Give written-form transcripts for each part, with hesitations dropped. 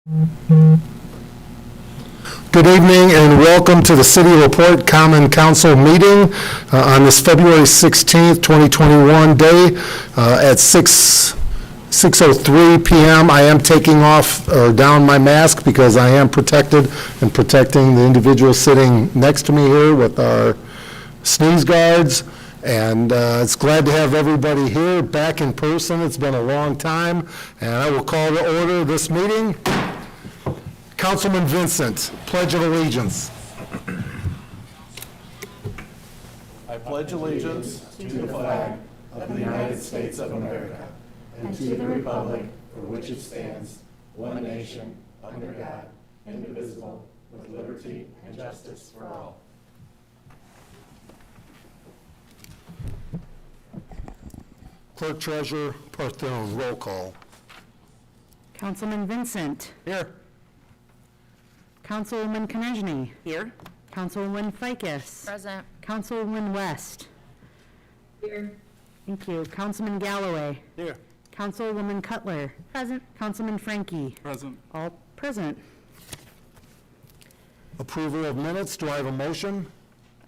Good evening and welcome to the City Report Common Council meeting on this February 16th, 2021 day at 6:03 p.m. I am taking off or down my mask because I am protected and protecting the individual sitting next to me here with our sneeze guards. And it's glad to have everybody here back in person. It's been a long time. And I will call to order this meeting. Councilman Vincent, Pledge of Allegiance. I pledge allegiance to the flag of the United States of America and to the republic for which it stands, one nation, under God, indivisible, with liberty and justice for all. Clerk Treasurer Porte, roll call. Councilman Vincent. Here. Councilwoman Konechny. Here. Councilwoman Ficus. Present. Councilwoman West. Here. Thank you. Councilman Galloway. Here. Councilwoman Cutler. Present. Councilman Frankie. Present. All present. Approval of minutes. Do I have a motion?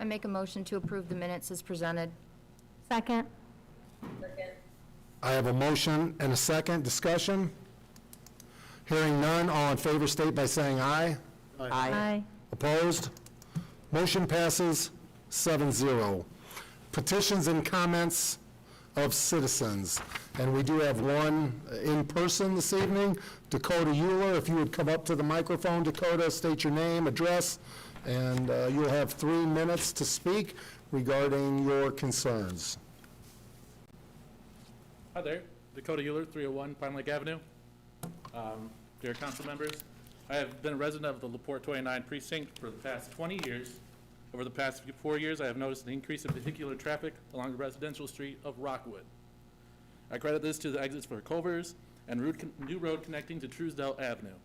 I make a motion to approve the minutes as presented. Second. I have a motion and a second. Discussion? Hearing none, all in favor state by saying aye. Aye. Opposed? Motion passes 7-0. Petitions and comments of citizens. And we do have one in person this evening. Dakota Euler, if you would come up to the microphone, Dakota, state your name, address, and you'll have 3 minutes to speak regarding your concerns. Hi there, Dakota Euler, 301 Pine Lake Avenue. Dear council members, I have been a resident of the LaPorte 29 precinct for the past 20 years. Over the past 4 years, I have noticed an increase in vehicular traffic along the residential street of Rockwood. I credit this to the exits for Culvers and new road connecting to Truesdale Avenue.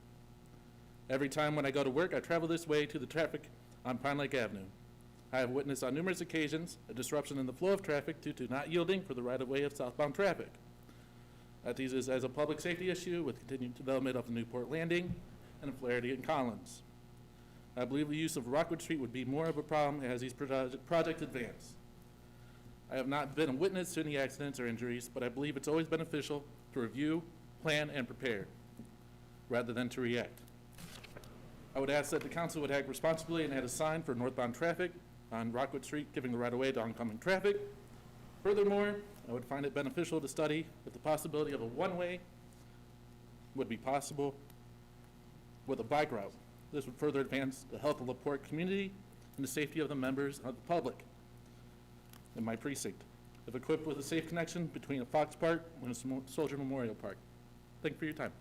Every time when I go to work, I travel this way to the traffic on Pine Lake Avenue. I have witnessed on numerous occasions a disruption in the flow of traffic due to not yielding for the right-of-way of southbound traffic. I see this as a public safety issue with continued development of the Newport Landing and Flaherty and Collins. I believe the use of Rockwood Street would be more of a problem as these projects advance. I have not been a witness to any accidents or injuries, but I believe it's always beneficial to review, plan, and prepare, rather than to react. I would ask that the council would act responsibly and add a sign for northbound traffic on Rockwood Street, giving the right-of-way to oncoming traffic. Furthermore, I would find it beneficial to study if the possibility of a one-way would be possible with a bike route. This would further advance the health of the LaPorte community and the safety of the members of the public in my precinct, if equipped with a safe connection between a Fox Park and a Soldier Memorial Park. Thank you for your time.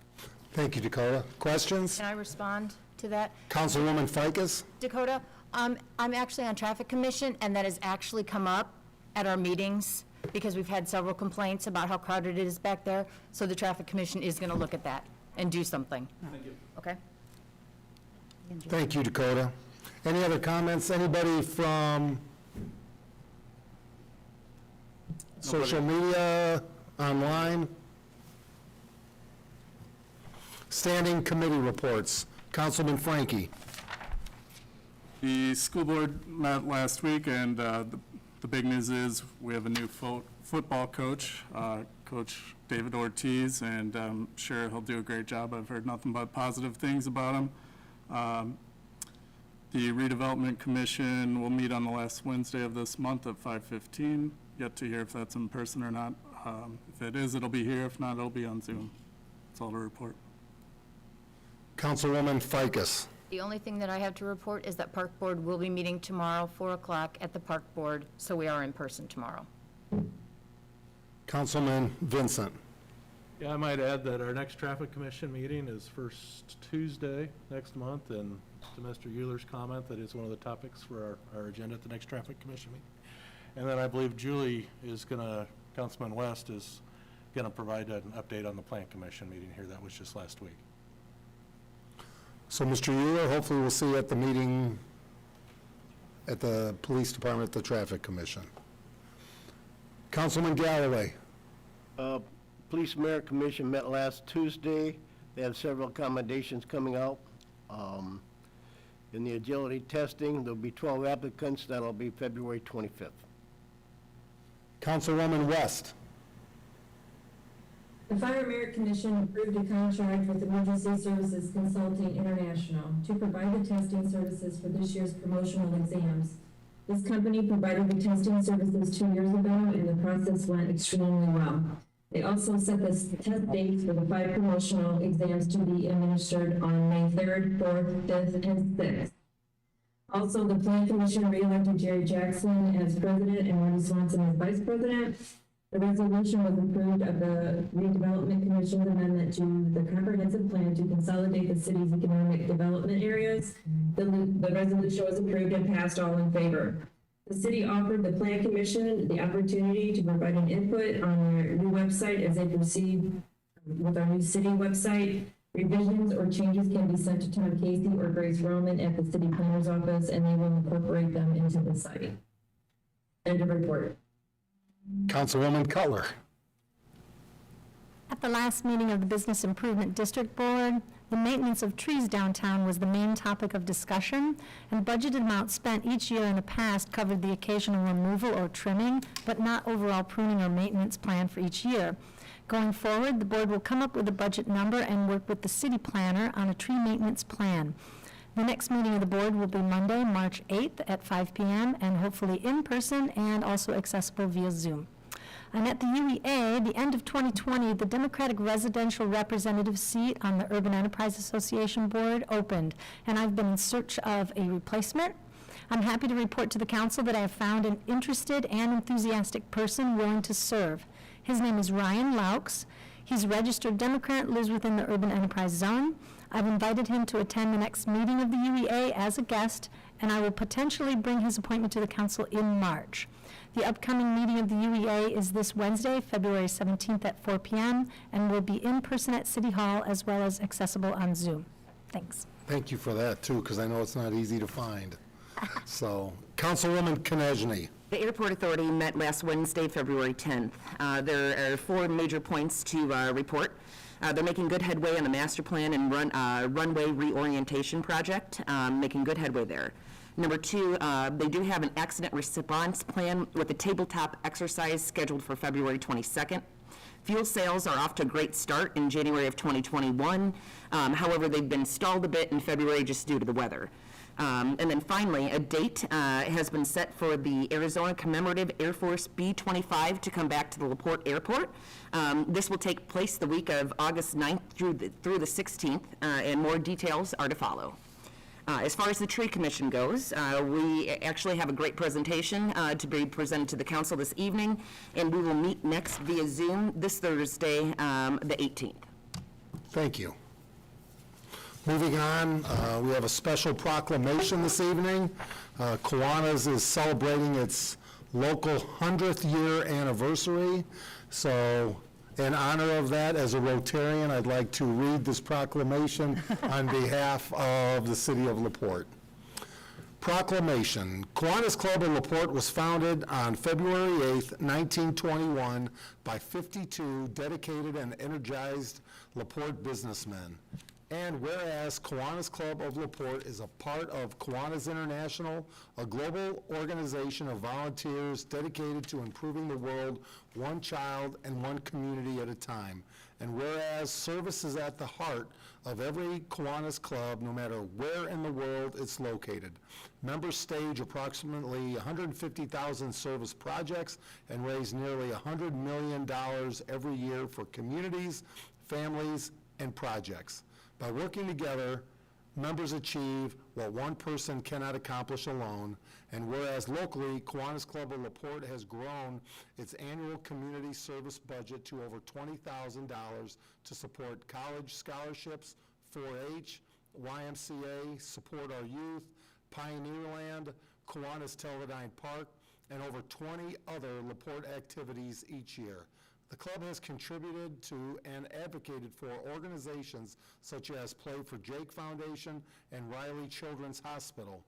Thank you, Dakota. Questions? Can I respond to that? Councilwoman Ficus? Dakota, I'm actually on Traffic Commission, and that has actually come up at our meetings because we've had several complaints about how crowded it is back there. So the Traffic Commission is going to look at that and do something. Thank you. Okay? Thank you, Dakota. Any other comments? Anybody from social media, online? Standing committee reports. Councilman Frankie. The school board met last week, and the big news is we have a new football coach, Coach David Ortiz, and I'm sure he'll do a great job. I've heard nothing but positive things about him. The redevelopment commission will meet on the last Wednesday of this month at 5:15. Yet to hear if that's in person or not. If it is, it'll be here. If not, it'll be on Zoom. That's all to report. Councilwoman Ficus. The only thing that I have to report is that Park Board will be meeting tomorrow, 4 o'clock at the Park Board, so we are in person tomorrow. Councilman Vincent. Yeah, I might add that our next Traffic Commission meeting is first Tuesday next month, and to Mr. Euler's comment, that is one of the topics for our agenda at the next Traffic Commission meeting. And then I believe Julie is Councilman West is going to provide an update on the Plan Commission meeting here. That was just last week. So, Mr. Euler, hopefully we'll see you at the meeting at the police department, the traffic commission. Councilman Galloway. Police Merit Commission met last Tuesday. They have several accommodations coming out. In the agility testing, there'll be 12 applicants. That'll be February 25th. Councilwoman West. The Fire Merit Commission approved a contract with Emergency Services Consulting International to provide the testing services for this year's promotional exams. This company provided the testing services 2 years ago, and the process went extremely well. They also set the test dates for the 5 promotional exams to be administered on May 3rd, 4th, 5th, and 6th. Also, the Plan Commission re-elected Jerry Jackson as president and Wendy Swanson as vice president. The resolution was approved of the Redevelopment Commission's amendment to the comprehensive plan to consolidate the city's economic development areas. The resolution was approved and passed, all in favor. The city offered the Plan Commission the opportunity to provide an input on their new website as they proceed with our new city website. Revisions or changes can be sent to Tom Casey or Grace Roman at the city planner's office, and they will incorporate them into the site. End of report. Councilwoman Cutler. At the last meeting of the Business Improvement District Board, the maintenance of trees downtown was the main topic of discussion, and budgeted amounts spent each year in the past covered the occasional removal or trimming, but not overall pruning or maintenance plan for each year. Going forward, the board will come up with a budget number and work with the city planner on a tree maintenance plan. The next meeting of the board will be Monday, March 8th at 5 p.m. and hopefully in person and also accessible via Zoom. And at the UEA, the end of 2020, the Democratic residential representative seat on the Urban Enterprise Association board opened, and I've been in search of a replacement. I'm happy to report to the council that I have found an interested and enthusiastic person willing to serve. His name is Ryan Laux. He's a registered Democrat, lives within the Urban Enterprise Zone. I've invited him to attend the next meeting of the UEA as a guest, and I will potentially bring his appointment to the council in March. The upcoming meeting of the UEA is this Wednesday, February 17th at 4 p.m., and will be in person at City Hall as well as accessible on Zoom. Thanks. Thank you for that, too, because I know it's not easy to find. So, Councilwoman Konechny. The Airport Authority met last Wednesday, February 10th. There are 4 major points to report. They're making good headway on the master plan and runway reorientation project, making good headway there. Number 2, they do have an accident response plan with a tabletop exercise scheduled for February 22nd. Fuel sales are off to a great start in January of 2021. However, they've been stalled a bit in February just due to the weather. And then finally, a date has been set for the Arizona Commemorative Air Force B-25 to come back to the LaPorte Airport. This will take place the week of August 9th through the 16th, and more details are to follow. As far as the Tree Commission goes, we actually have a great presentation to be presented to the council this evening, and we will meet next via Zoom this Thursday, the 18th. Thank you. Moving on, we have a special proclamation this evening. Kiwanis is celebrating its local 100th year anniversary. So in honor of that, as a Rotarian, I'd like to read this proclamation on behalf of the city of LaPorte. Proclamation. Kiwanis Club in LaPorte was founded on February 8th, 1921 by 52 dedicated and energized LaPorte businessmen. And whereas Kiwanis Club of LaPorte is a part of Kiwanis International, a global organization of volunteers dedicated to improving the world one child and one community at a time. And whereas service is at the heart of every Kiwanis Club, no matter where in the world it's located. Members stage approximately 150,000 service projects and raise nearly $100 million every year for communities, families, and projects. By working together, members achieve what one person cannot accomplish alone, and whereas locally, Kiwanis Club of LaPorte has grown its annual community service budget to over $20,000 to support college scholarships, 4-H, YMCA, Support Our Youth, Pioneerland, Kiwanis Teledyne Park, and over 20 other LaPorte activities each year. The club has contributed to and advocated for organizations such as Play for Jake Foundation and Riley Children's Hospital.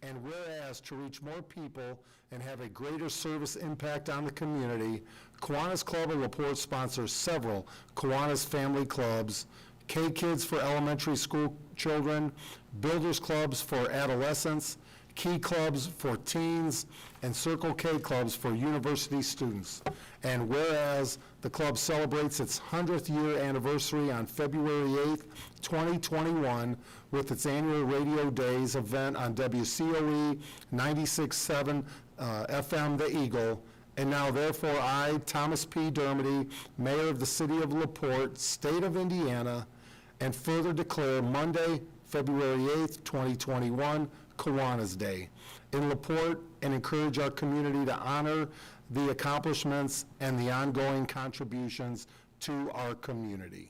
And whereas to reach more people and have a greater service impact on the community, Kiwanis Club of LaPorte sponsors several Kiwanis family clubs, K-Kids for elementary school children, Builders Clubs for adolescents, Key Clubs for teens, and Circle K Clubs for university students. And whereas the club celebrates its 100th year anniversary on February 8th, 2021, with its annual Radio Days event on WCOE 96.7 FM The Eagle, and now therefore I, Thomas P. Dermody, Mayor of the City of LaPorte, State of Indiana, and further declare Monday, February 8th, 2021, Kiwanis Day in LaPorte, and encourage our community to honor the accomplishments and the ongoing contributions to our community.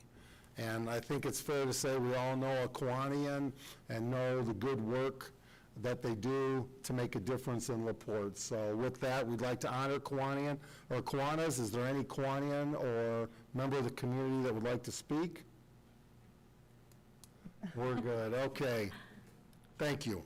And I think it's fair to say we all know a Kiwanian and know the good work that they do to make a difference in LaPorte. So with that, we'd like to honor Kiwanian or Kiwanis. Is there any Kiwanian or member of the community that would like to speak? We're good, okay. Thank you.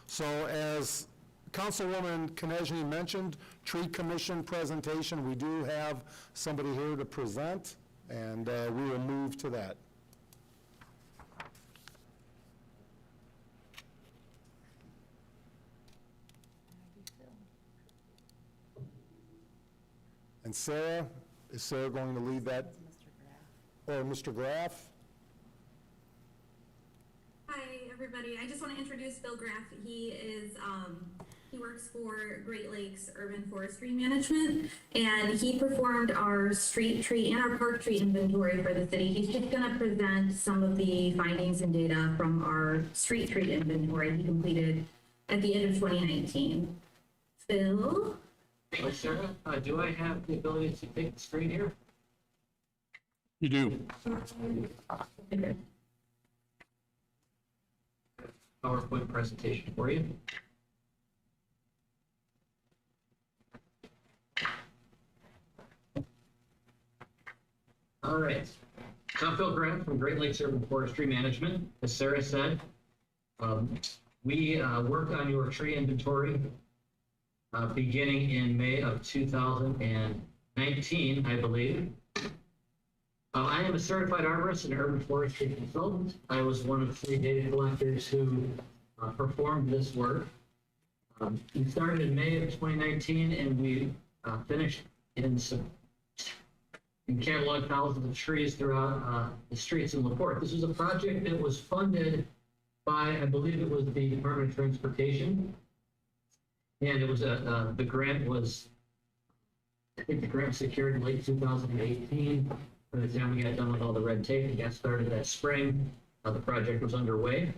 So as Councilwoman Konechny mentioned, tree commission presentation, we do have somebody here to present, and we will move to that. And Sarah, is Sarah going to lead that? Or Mr. Graff? Hi, everybody. I just want to introduce Bill Graff. He works for Great Lakes Urban Forestry Management, and he performed our street tree and our park tree inventory for the city. He's just going to present some of the findings and data from our street tree inventory he completed at the end of 2019. Bill? Hello, Sarah. Do I have the ability to take the screen here? You do. Okay. PowerPoint presentation for you. All right. I'm Phil Grant from Great Lakes Urban Forestry Management. As Sarah said, we work on your tree inventory beginning in May of 2019, I believe. I am a certified arborist and urban forestry consultant. I was one of 3 data collectors who performed this work. We started in May of 2019, and we finished in cataloged thousands of trees throughout the streets in LaPorte. This was a project that was funded by, I believe it was the Department of Transportation, and it was the grant was, I think the grant was secured in late 2018. By the time we got done with all the red tape and got started that spring, the project was underway.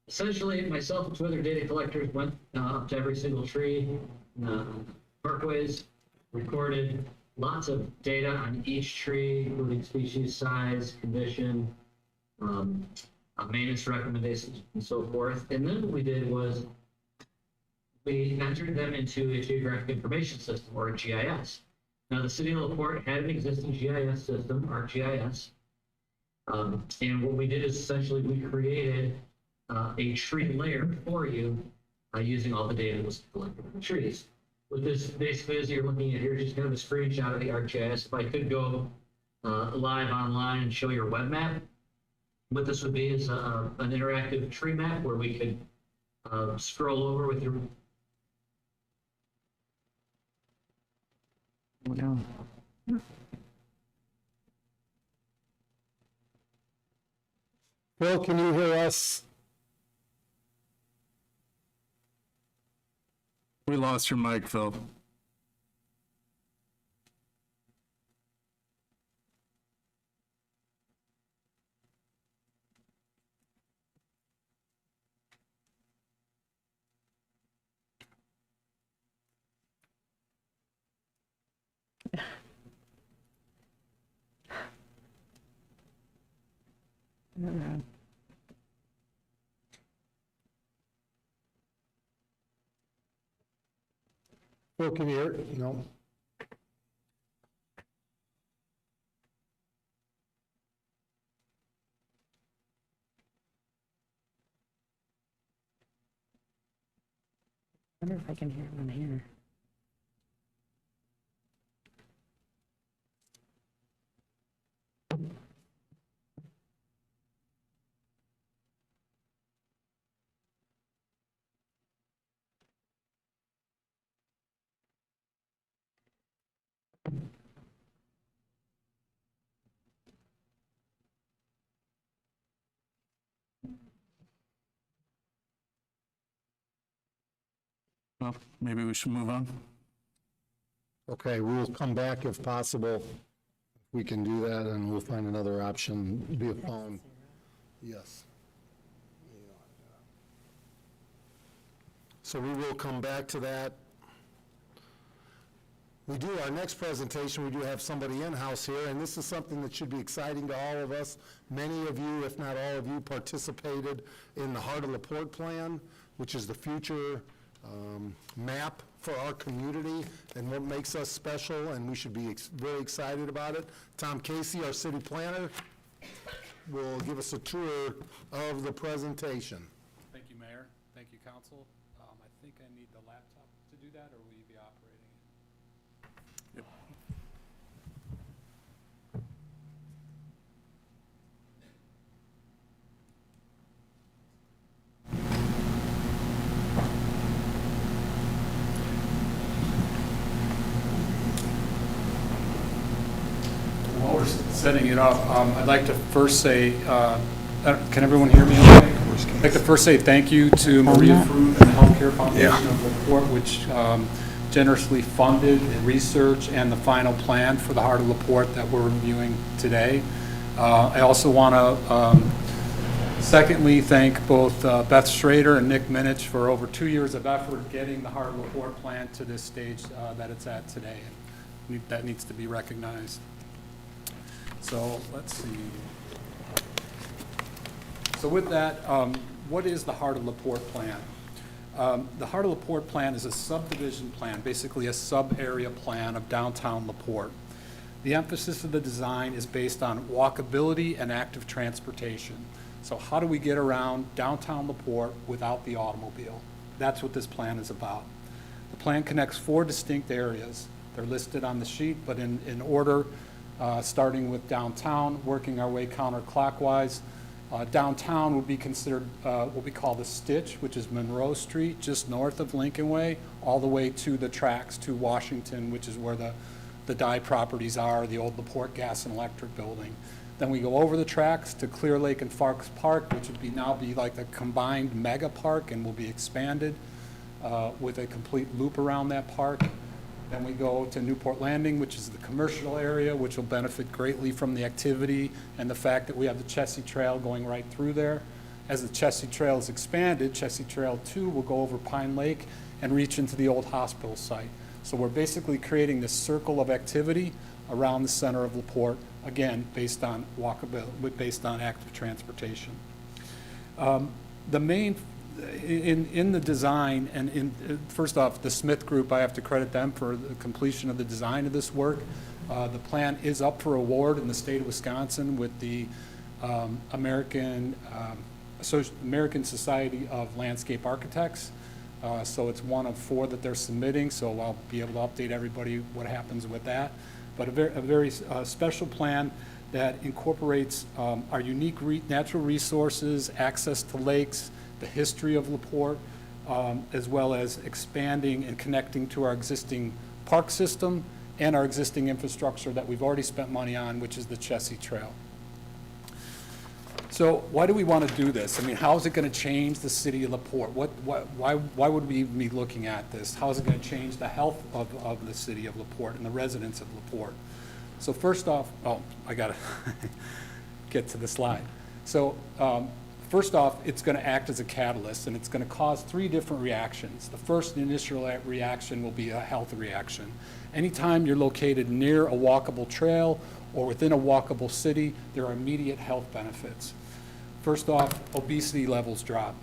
Essentially, myself and 2 other data collectors went up to every single tree, parkways, recorded lots of data on each tree, including species, size, condition, maintenance recommendations, and so forth. And then what we did was we entered them into a geographic information system, or a GIS. Now, the city of LaPorte had an existing GIS system, ArcGIS, and what we did is essentially we created a tree layer for you using all the data that was collected from the trees. What this basically is you're looking at here is just kind of a screenshot of the ArcGIS. If I could go live online and show your web map, what this would be is an interactive tree map where we could scroll over with your Phil, can you hear us? We lost your mic, Phil. Phil, can you hear? No. I wonder if I can hear him on here. Well, maybe we should move on. Okay, we'll come back if possible. We can do that, and we'll find another option via phone. Yes. So we will come back to that. We do, our next presentation, we do have somebody in-house here, and this is something that should be exciting to all of us. Many of you, if not all of you, participated in the Heart of LaPorte Plan, which is the future map for our community and what makes us special, and we should be very excited about it. Tom Casey, our city planner, will give us a tour of the presentation. Thank you, Mayor. Thank you, Council. I think I need the laptop to do that, or will you be operating it? Yep. While we're setting it up, I'd like to first say, can everyone hear me okay? I'd like to first say thank you to Maria Fruit and the Healthcare Foundation of LaPorte, which generously funded the research and the final plan for the Heart of LaPorte that we're reviewing today. I also want to secondly thank both Beth Schrader and Nick Minich for over 2 years of effort getting the Heart of LaPorte plan to this stage that it's at today. And that needs to be recognized. So let's see. So with that, what is the Heart of LaPorte plan? The Heart of LaPorte plan is a subdivision plan, basically a sub-area plan of downtown LaPorte. The emphasis of the design is based on walkability and active transportation. So how do we get around downtown LaPorte without the automobile? That's what this plan is about. The plan connects 4 distinct areas. They're listed on the sheet, but in order, starting with downtown, working our way counterclockwise. Downtown would be considered what we call the Stitch, which is Monroe Street, just north of Lincoln Way, all the way to the tracks to Washington, which is where the Dye properties are, the old LaPorte Gas and Electric building. Then we go over the tracks to Clear Lake and Farks Park, which would now be like the combined mega park and will be expanded with a complete loop around that park. Then we go to Newport Landing, which is the commercial area, which will benefit greatly from the activity and the fact that we have the Chessie Trail going right through there. As the Chessie Trail is expanded, Chessie Trail 2 will go over Pine Lake and reach into the old hospital site. So we're basically creating this circle of activity around the center of LaPorte, again, based on walkability, based on active transportation. The main in the design, and first off, the Smith Group, I have to credit them for the completion of the design of this work. The plan is up for award in the state of Wisconsin with the American Society of Landscape Architects. So it's one of 4 that they're submitting, so I'll be able to update everybody what happens with that. But a very special plan that incorporates our unique natural resources, access to lakes, the history of LaPorte, as well as expanding and connecting to our existing park system and our existing infrastructure that we've already spent money on, which is the Chessie Trail. So why do we want to do this? I mean, how is it going to change the city of LaPorte? Why would we be looking at this? How is it going to change the health of the city of LaPorte and the residents of LaPorte? So first off, I got to get to the slide. So first off, it's going to act as a catalyst, and it's going to cause 3 different reactions. The first initial reaction will be a health reaction. Anytime you're located near a walkable trail or within a walkable city, there are immediate health benefits. First off, obesity levels drop.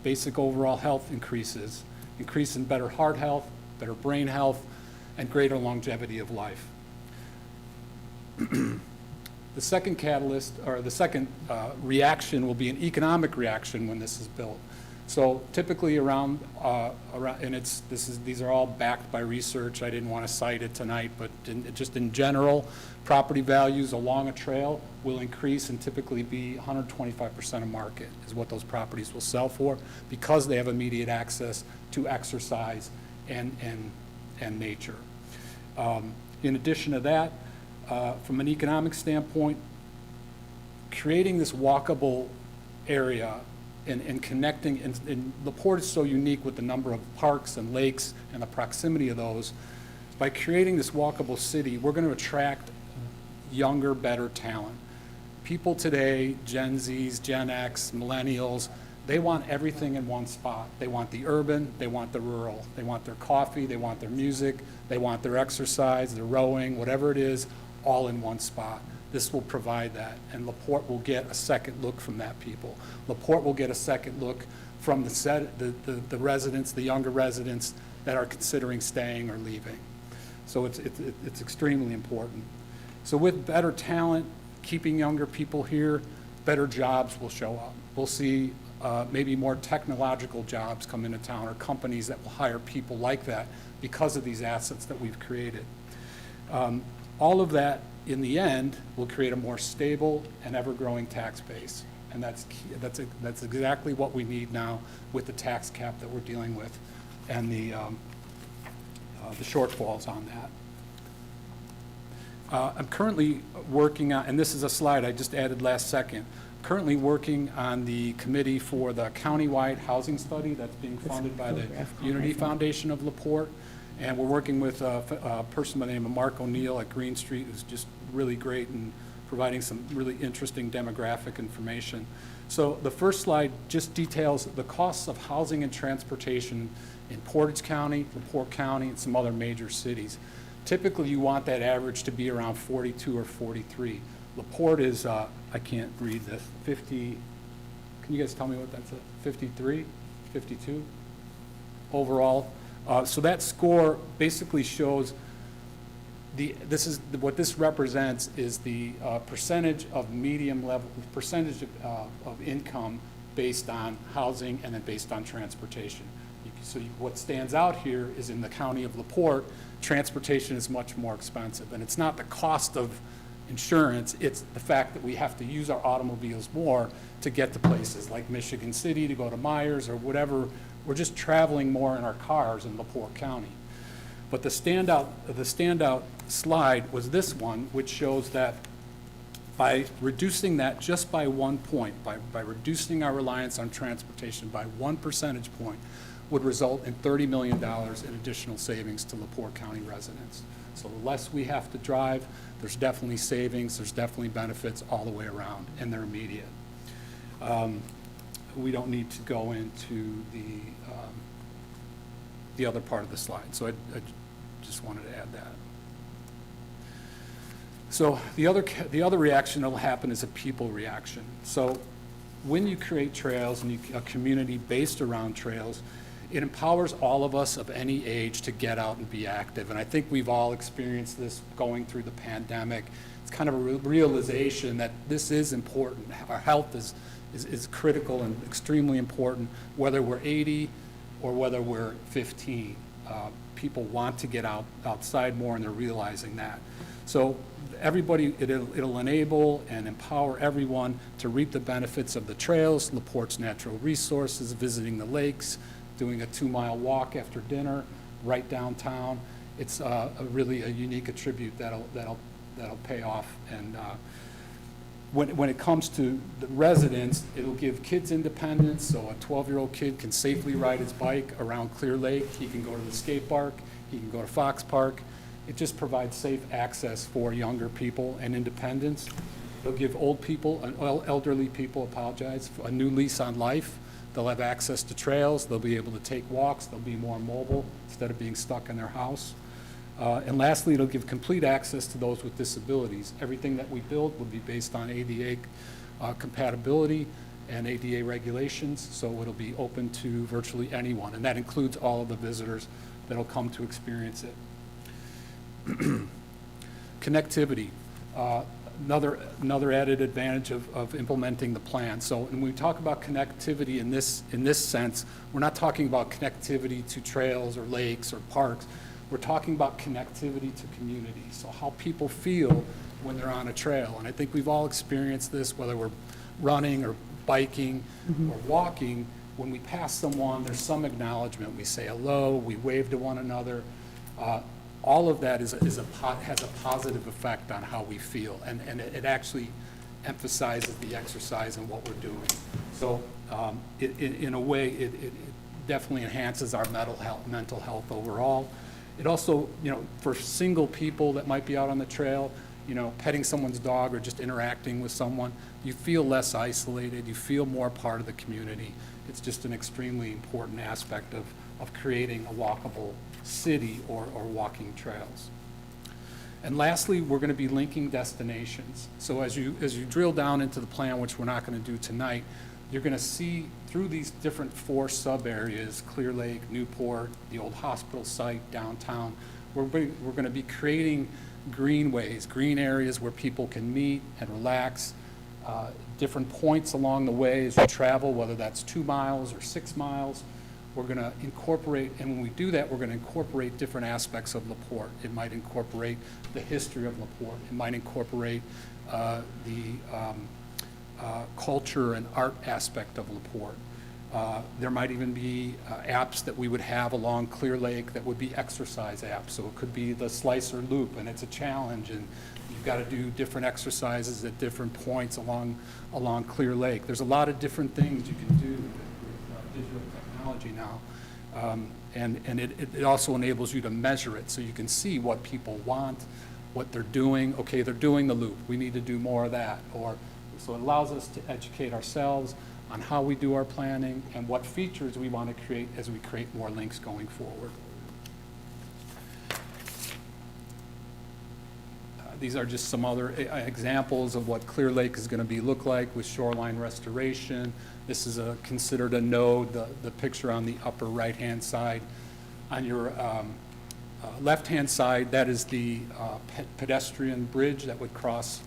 Basic overall health increases. Increase in better heart health, better brain health, and greater longevity of life. The second catalyst, or the second reaction, will be an economic reaction when this is built. So typically around and these are all backed by research. I didn't want to cite it tonight, but just in general, property values along a trail will increase and typically be 125% of market is what those properties will sell for, because they have immediate access to exercise and nature. In addition to that, from an economic standpoint, creating this walkable area and connecting, and LaPorte is so unique with the number of parks and lakes and the proximity of those. By creating this walkable city, we're going to attract younger, better talent. People today, Gen Zs, Gen X, millennials, they want everything in one spot. They want the urban, they want the rural, they want their coffee, they want their music, they want their exercise, their rowing, whatever it is, all in one spot. This will provide that, and LaPorte will get a second look from that people. LaPorte will get a second look from the residents, the younger residents that are considering staying or leaving. So it's extremely important. So with better talent, keeping younger people here, better jobs will show up. We'll see maybe more technological jobs come into town, or companies that will hire people like that because of these assets that we've created. All of that, in the end, will create a more stable and ever-growing tax base. And that's key. That's exactly what we need now with the tax cap that we're dealing with and the shortfalls on that. I'm currently working on, and this is a slide I just added last second, currently working on the committee for the countywide housing study that's being funded by the Unity Foundation of LaPorte. And we're working with a person by the name of Mark O'Neill at Green Street, who's just really great and providing some really interesting demographic information. So the first slide just details the costs of housing and transportation in Portage County, LaPorte County, and some other major cities. Typically, you want that average to be around 42 or 43. LaPorte is, I can't read this, 50, can you guys tell me what that's at? 53, 52 overall? So that score basically shows what this represents is the percentage of medium level, percentage of income based on housing and then based on transportation. So what stands out here is in the county of LaPorte, transportation is much more expensive. And it's not the cost of insurance, it's the fact that we have to use our automobiles more to get to places like Michigan City, to go to Myers or whatever. We're just traveling more in our cars in LaPorte County. But the standout slide was this one, which shows that by reducing that just by 1 point, by reducing our reliance on transportation by 1 percentage point, would result in $30 million in additional savings to LaPorte County residents. So the less we have to drive, there's definitely savings, there's definitely benefits all the way around, and they're immediate. We don't need to go into the other part of the slide, so I just wanted to add that. So the other reaction that will happen is a people reaction. So when you create trails and a community based around trails, it empowers all of us of any age to get out and be active. And I think we've all experienced this going through the pandemic. It's kind of a realization that this is important. Our health is critical and extremely important, whether we're 80 or whether we're 15. People want to get outside more, and they're realizing that. So everybody, it'll enable and empower everyone to reap the benefits of the trails, LaPorte's natural resources, visiting the lakes, doing a 2-mile walk after dinner right downtown. It's really a unique attribute that'll pay off. And when it comes to the residents, it'll give kids independence. So a 12-year-old kid can safely ride his bike around Clear Lake. He can go to the skate park. He can go to Fox Park. It just provides safe access for younger people and independence. It'll give elderly people, a new lease on life. They'll have access to trails. They'll be able to take walks. They'll be more mobile instead of being stuck in their house. And lastly, it'll give complete access to those with disabilities. Everything that we build will be based on ADA compatibility and ADA regulations, so it'll be open to virtually anyone, and that includes all of the visitors that'll come to experience it. Connectivity, another added advantage of implementing the plan. So when we talk about connectivity in this sense, we're not talking about connectivity to trails or lakes or parks. We're talking about connectivity to community, so how people feel when they're on a trail. And I think we've all experienced this, whether we're running or biking or walking. When we pass someone, there's some acknowledgement. We say hello, we wave to one another. All of that has a positive effect on how we feel, and it actually emphasizes the exercise and what we're doing. So in a way, it definitely enhances our mental health overall. It also, for single people that might be out on the trail, petting someone's dog or just interacting with someone, you feel less isolated, you feel more part of the community. It's just an extremely important aspect of creating a walkable city or walking trails. And lastly, we're going to be linking destinations. So as you drill down into the plan, which we're not going to do tonight, you're going to see through these different 4 sub-areas, Clear Lake, Newport, the old hospital site, downtown, we're going to be creating greenways, green areas where people can meet and relax, different points along the way as you travel, whether that's 2 miles or 6 miles. We're going to incorporate, and when we do that, we're going to incorporate different aspects of LaPorte. It might incorporate the history of LaPorte. It might incorporate the culture and art aspect of LaPorte. There might even be apps that we would have along Clear Lake that would be exercise apps. So it could be the Slicer Loop, and it's a challenge, and you've got to do different exercises at different points along Clear Lake. There's a lot of different things you can do with digital technology now. And it also enables you to measure it, so you can see what people want, what they're doing. Okay, they're doing the loop. We need to do more of that. So it allows us to educate ourselves on how we do our planning and what features we want to create as we create more links going forward. These are just some other examples of what Clear Lake is going to look like with Shoreline Restoration. This is considered a node, the picture on the upper right-hand side. On your left-hand side, that is the pedestrian bridge that would cross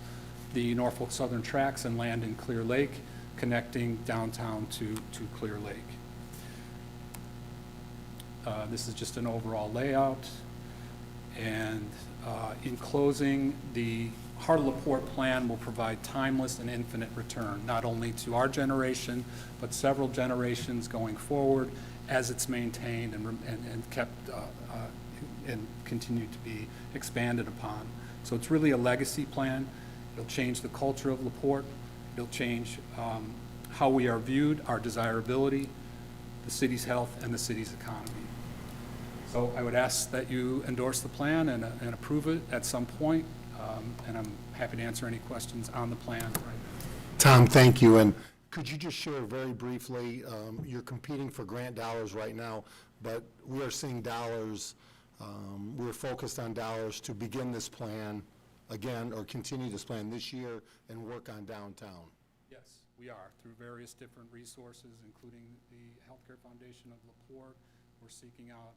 the Norfolk Southern Tracks and land in Clear Lake, connecting downtown to Clear Lake. This is just an overall layout. And in closing, the Heart of LaPorte plan will provide timeless and infinite return, not only to our generation, but several generations going forward as it's maintained and kept and continued to be expanded upon. So it's really a legacy plan. It'll change the culture of LaPorte. It'll change how we are viewed, our desirability, the city's health, and the city's economy. So I would ask that you endorse the plan and approve it at some point, and I'm happy to answer any questions on the plan right now. Tom, thank you. And could you just share very briefly, you're competing for grant dollars right now, but we are seeing dollars, we're focused on dollars to begin this plan again, or continue this plan this year and work on downtown. Yes, we are, through various different resources, including the Healthcare Foundation of LaPorte. We're seeking out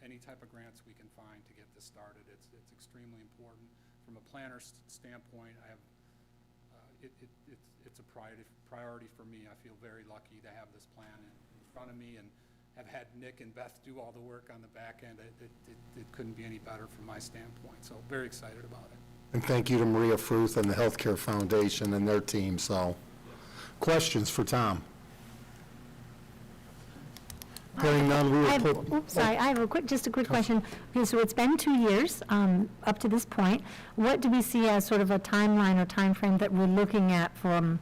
any type of grants we can find to get this started. It's extremely important. From a planner's standpoint, I have it's a priority for me. I feel very lucky to have this plan in front of me and have had Nick and Beth do all the work on the back end. It couldn't be any better from my standpoint. So very excited about it. And thank you to Maria Fruth and the Healthcare Foundation and their team. So, questions for Tom? Hearing none, we will put... I have just a quick question. Okay, so it's been 2 years up to this point. What do we see as sort of a timeline or time frame that we're looking at from,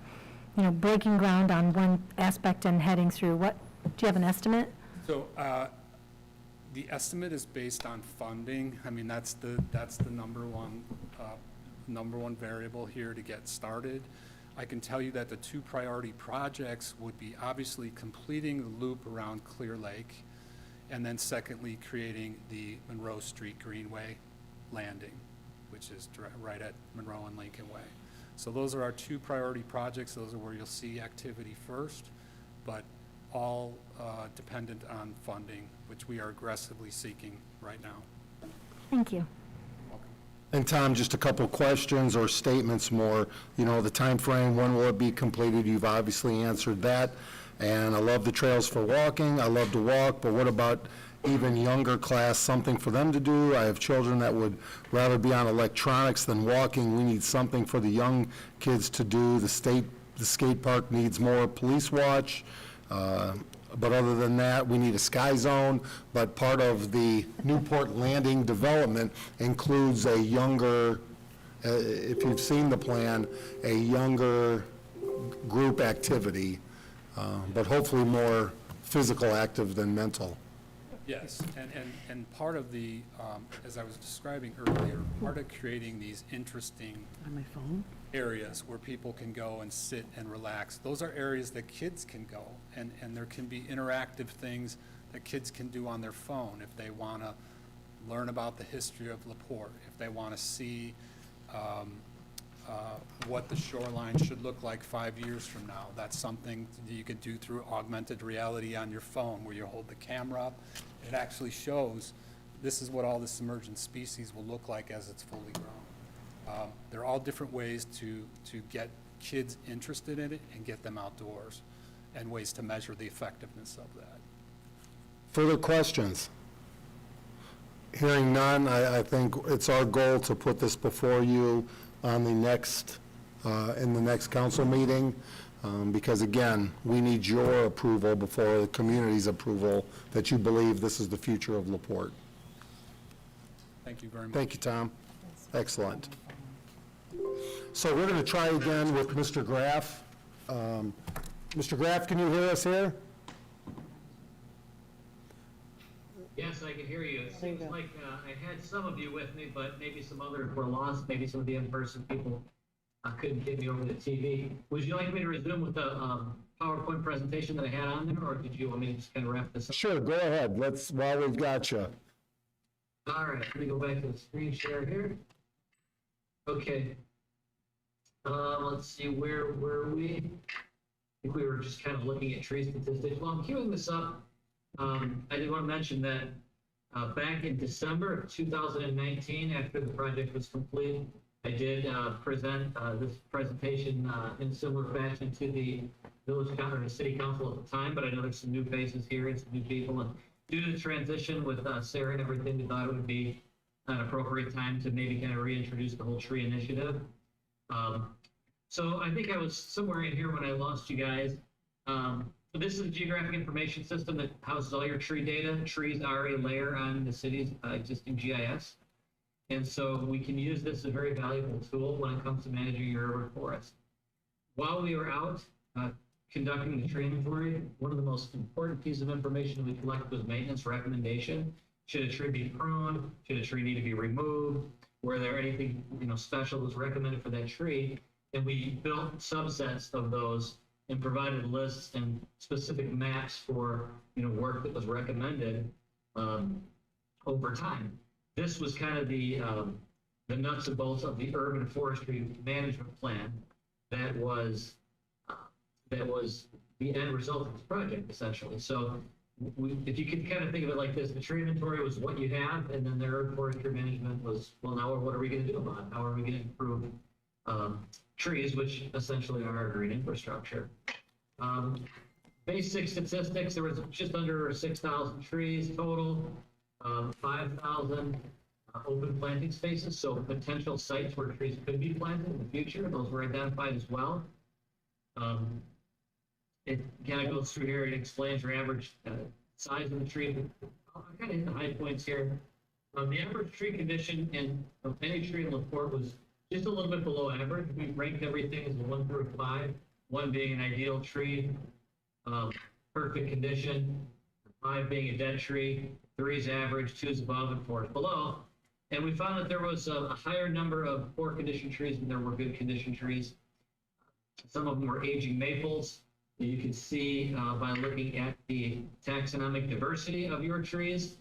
breaking ground on one aspect and heading through? Do you have an estimate? So the estimate is based on funding. I mean, that's the number one variable here to get started. I can tell you that the 2 priority projects would be obviously completing the loop around Clear Lake, and then secondly, creating the Monroe Street Greenway landing, which is right at Monroe and Lincoln Way. So those are our 2 priority projects. Those are where you'll see activity first, but all dependent on funding, which we are aggressively seeking right now. Thank you. And Tom, just a couple questions or statements more. The time frame, when will it be completed? You've obviously answered that. And I love the trails for walking. I love to walk, but what about even younger class, something for them to do? I have children that would rather be on electronics than walking. We need something for the young kids to do. The skate park needs more police watch. But other than that, we need a sky zone. But part of the Newport Landing development includes a younger, if you've seen the plan, a younger group activity but hopefully more physical active than mental. Yes, and part of the, as I was describing earlier, part of creating these interesting On my phone? areas where people can go and sit and relax, those are areas that kids can go, and there can be interactive things that kids can do on their phone if they want to learn about the history of LaPorte, if they want to see what the shoreline should look like 5 years from now. That's something that you could do through augmented reality on your phone, where you hold the camera up. It actually shows this is what all the submergent species will look like as it's fully grown. There are all different ways to get kids interested in it and get them outdoors, and ways to measure the effectiveness of that. Further questions? Hearing none, I think it's our goal to put this before you on the next, in the next council meeting, because again, we need your approval before the community's approval that you believe this is the future of LaPorte. Thank you very much. Thank you, Tom. Excellent. So we're going to try again with Mr. Graff. Mr. Graff, can you hear us here? Yes, I can hear you. It seems like I had some of you with me, but maybe some others were lost. Maybe some of the in-person people couldn't get me over the TV. Would you like me to resume with the PowerPoint presentation that I had on there, or did you want me to just kind of wrap this up? Sure, go ahead. While we've got you. All right, let me go back to the screen share here. Okay. Let's see, where were we? I think we were just kind of looking at tree statistics. While I'm queuing this up, I did want to mention that back in December of 2019, after the project was complete, I did present this presentation in a similar fashion to the village council or the city council at the time, but I know there's some new faces here and some new people, and due to the transition with Sarah and everything, we thought it would be an appropriate time to maybe kind of reintroduce the whole tree initiative. So I think I was somewhere in here when I lost you guys. So this is a geographic information system that houses all your tree data. Trees are a layer on the city's existing GIS. And so we can use this as a very valuable tool when it comes to managing your urban forest. While we were out conducting the tree inventory, one of the most important pieces of information we collected was maintenance recommendation. Should a tree be pruned? Should a tree need to be removed? Were there anything special that was recommended for that tree? And we built subsets of those and provided lists and specific maps for work that was recommended over time. This was kind of the nuts and bolts of the urban forestry management plan that was the end result of this project, essentially. So if you could kind of think of it like this, the tree inventory was what you have, and then the urban forestry management was, well, now what are we going to do about it? How are we going to improve trees, which essentially are our green infrastructure? Basic statistics, there was just under 6,000 trees total, 5,000 open planting spaces, so potential sites where trees could be planted in the future. Those were identified as well. It kind of goes through here and explains your average size of the tree. I'll kind of hit the high points here. The average tree condition of any tree in LaPorte was just a little bit below average. We ranked everything as a 1 through 5, 1 being an ideal tree, perfect condition, 5 being a dead tree, 3 is average, 2 is above, and 4 is below. And we found that there was a higher number of poor condition trees than there were good condition trees. Some of them were aging maples. You can see by looking at the taxonomic diversity of your trees.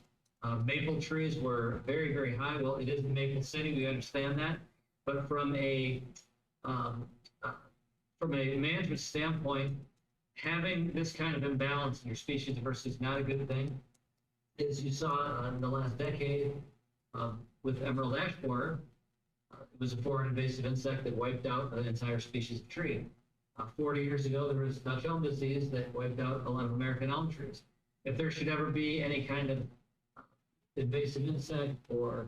Maple trees were very, very high. Well, it is Maple City, we understand that. But from a management standpoint, having this kind of imbalance in your species diversity is not a good thing. As you saw in the last decade with emerald ash borer, it was a foreign invasive insect that wiped out an entire species of tree. 40 years ago, there was Dutch elm disease that wiped out a lot of American elm trees. If there should ever be any kind of invasive insect or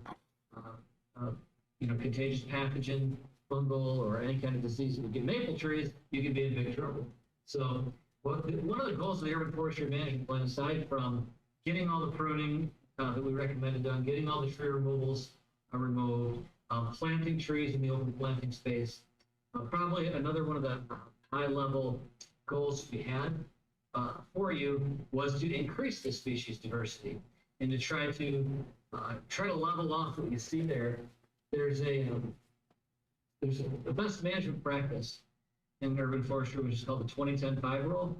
contagious pathogen, fungal, or any kind of disease that would get maple trees, you could be in big trouble. So one of the goals of the urban forestry management plan, aside from getting all the pruning that we recommended done, getting all the tree removals removed, planting trees in the open planting space, probably another one of the high-level goals we had for you was to increase the species diversity and to try to level off what you see there. There's a best management practice in urban forestry, which is called the 20-10-5 rule.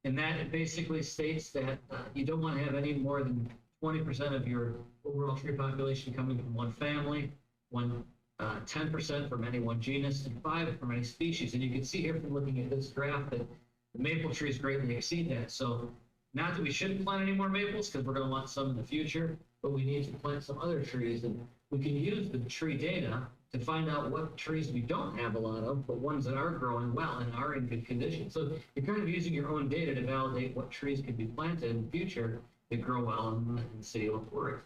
And that basically states that you don't want to have any more than 20% of your overall tree population coming from one family, 10% from any one genus, and 5 from any species. And you can see here from looking at this graph that the maple trees greatly exceed that. So not that we shouldn't plant any more maples, because we're going to want some in the future, but we need to plant some other trees. And we can use the tree data to find out what trees we don't have a lot of, but ones that are growing well and are in good condition. So you're kind of using your own data to validate what trees could be planted in the future that grow well in the city of LaPorte.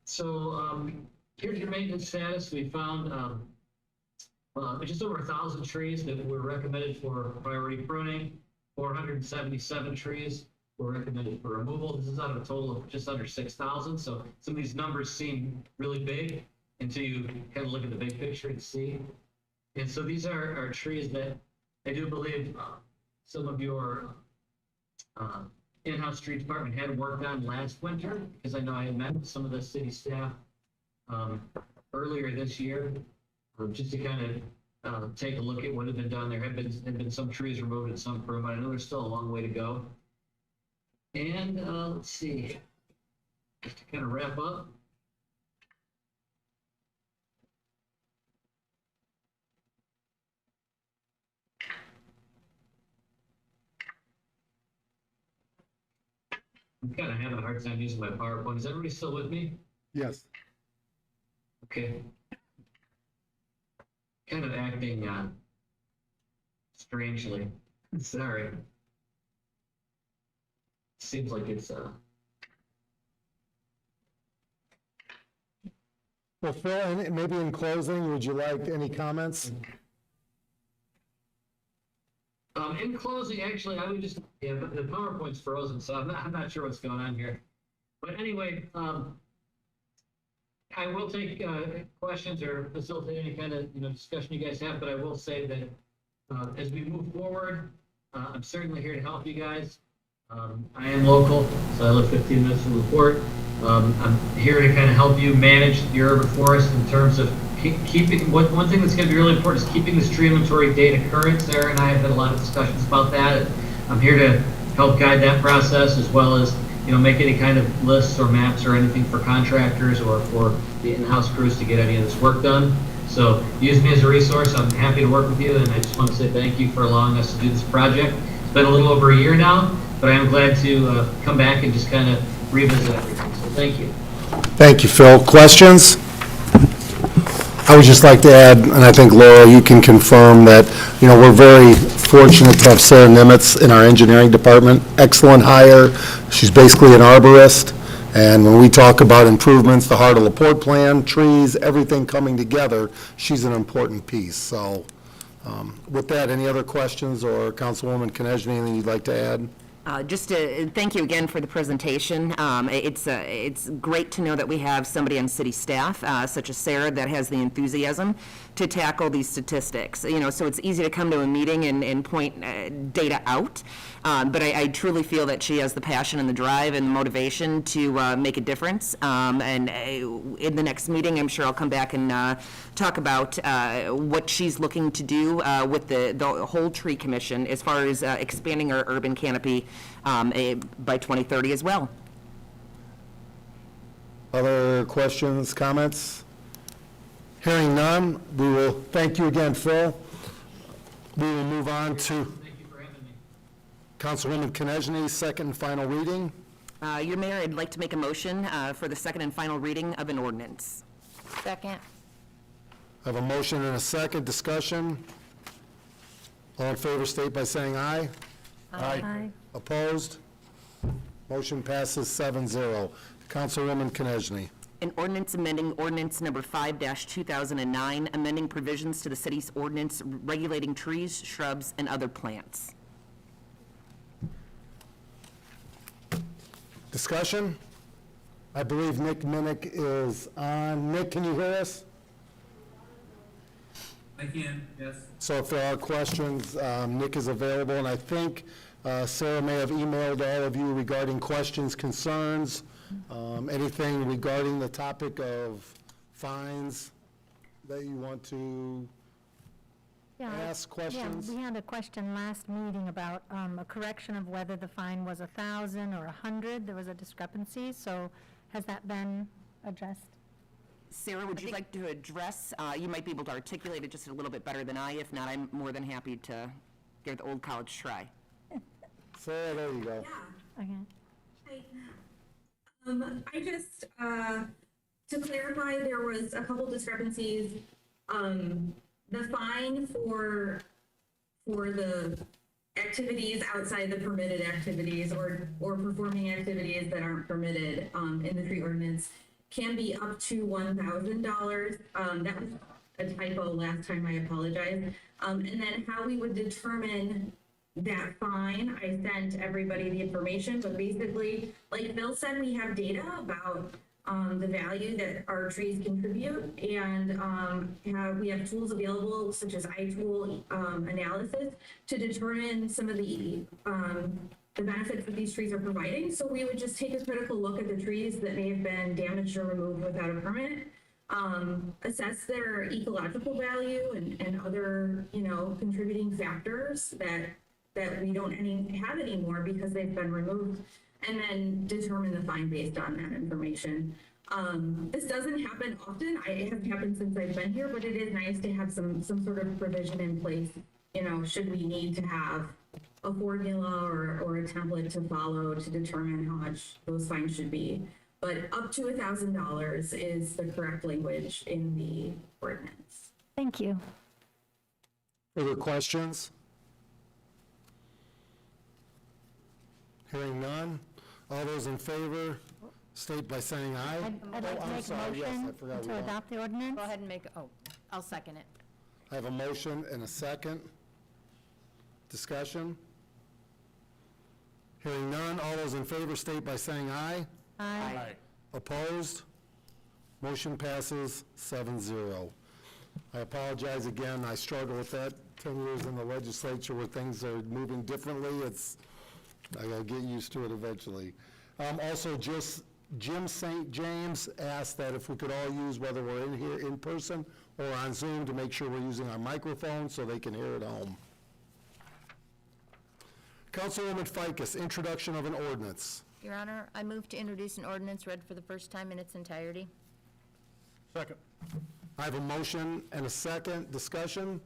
So here's your maintenance status. We found just over 1,000 trees that were recommended for priority pruning. 477 trees were recommended for removal. This is out of a total of just under 6,000. So some of these numbers seem really big until you kind of look at the big picture and see. And so these are trees that I do believe some of your in-house tree department had worked on last winter, because I know I had met with some of the city staff earlier this year, just to kind of take a look at what had been done. There have been some trees removed and some pruned, but I know there's still a long way to go. And let's see, just to kind of wrap up. I'm kind of having a hard time using my PowerPoint. Is everybody still with me? Yes. Okay. Kind of acting strangely. Sorry. Seems like it's Well, Phil, maybe in closing, would you like any comments? in closing, actually, I would just, but the PowerPoint's frozen, so I'm not sure what's going on here. But anyway, I will take questions or facilitate any kind of discussion you guys have, but I will say that as we move forward, I'm certainly here to help you guys. I am local, so I live 15 minutes from LaPorte. I'm here to kind of help you manage your urban forest in terms of keeping, one thing that's going to be really important is keeping the tree inventory data current. Sarah and I have had a lot of discussions about that. I'm here to help guide that process, as well as make any kind of lists or maps or anything for contractors or for the in-house crews to get any of this work done. So use me as a resource. I'm happy to work with you, and I just want to say thank you for allowing us to do this project. It's been a little over a year now, but I am glad to come back and just kind of revisit everything. So thank you. Thank you, Phil. Questions? I would just like to add, and I think Laura, you can confirm that, we're very fortunate to have Sarah Nimitz in our engineering department. Excellent hire. She's basically an arborist. And when we talk about improvements, the Heart of LaPorte plan, trees, everything coming together, she's an important piece. So with that, any other questions, or Councilwoman Knežny, anything you'd like to add? Just to thank you again for the presentation. It's great to know that we have somebody on city staff, such as Sarah, that has the enthusiasm to tackle these statistics. So it's easy to come to a meeting and point data out, but I truly feel that she has the passion and the drive and the motivation to make a difference. And in the next meeting, I'm sure I'll come back and talk about what she's looking to do with the whole tree commission as far as expanding our urban canopy by 2030 as well. Other questions, comments? Hearing none, we will thank you again, Phil. We will move on to Thank you for having me. Councilwoman Knežny, second and final reading. Your Mayor, I'd like to make a motion for the second and final reading of an ordinance. Second. I have a motion and a second. Discussion. All in favor, state by saying aye. Aye. Opposed? Motion passes 7-0. Councilwoman Knežny. An ordinance amending ordinance number 5-2009, amending provisions to the city's ordinance regulating trees, shrubs, and other plants. Discussion? I believe Nick Minnick is on. Nick, can you hear us? I can, yes. So if there are questions, Nick is available, and I think Sarah may have emailed all of you regarding questions, concerns, anything regarding the topic of fines that you want to Yeah, ask questions? Yeah, we had a question last meeting about a correction of whether the fine was 1,000 or 100. There was a discrepancy, so has that been addressed? Sarah, would you like to address, you might be able to articulate it just a little bit better than I. If not, I'm more than happy to give it the old college try. Sarah, there you go. Yeah. Okay. Hi. I just, to clarify, there was a couple discrepancies. The fine for the activities outside the permitted activities or performing activities that aren't permitted, in the tree ordinance can be up to $1,000. That was a typo last time, I apologize. And then how we would determine that fine, I sent everybody the information, but basically, like Bill said, we have data about the value that our trees contribute, and we have tools available such as iTool analysis to determine some of the benefits that these trees are providing. So we would just take a critical look at the trees that may have been damaged or removed without a permit, assess their ecological value and other, contributing factors that we don't have anymore because they've been removed, and then determine the fine based on that information. This doesn't happen often. It hasn't happened since I've been here, but it is nice to have some sort of provision in place, should we need to have a formula or a template to follow to determine how much those fines should be. But up to $1,000 is the correct language in the ordinance. Thank you. Further questions? Hearing none. All those in favor, state by saying aye. I'd like to I'm make a sorry, yes, I motion forgot we to are. adopt the ordinance. Go ahead and I'll second it. I have a motion and a second. Discussion? Hearing none. All those in favor, state by saying aye. Aye. Opposed? Motion passes 7-0. I apologize again. I struggle with that. 10 years in the legislature where things are moving differently. I gotta get used to it eventually. Also, just Jim St. James asked that if we could all use, whether we're in here in person or on Zoom, to make sure we're using our microphone so they can hear at home. Councilwoman Ficus, introduction of an ordinance. Your Honor, I move to introduce an ordinance read for the first time in its entirety. Second. I have a motion and a second. Discussion?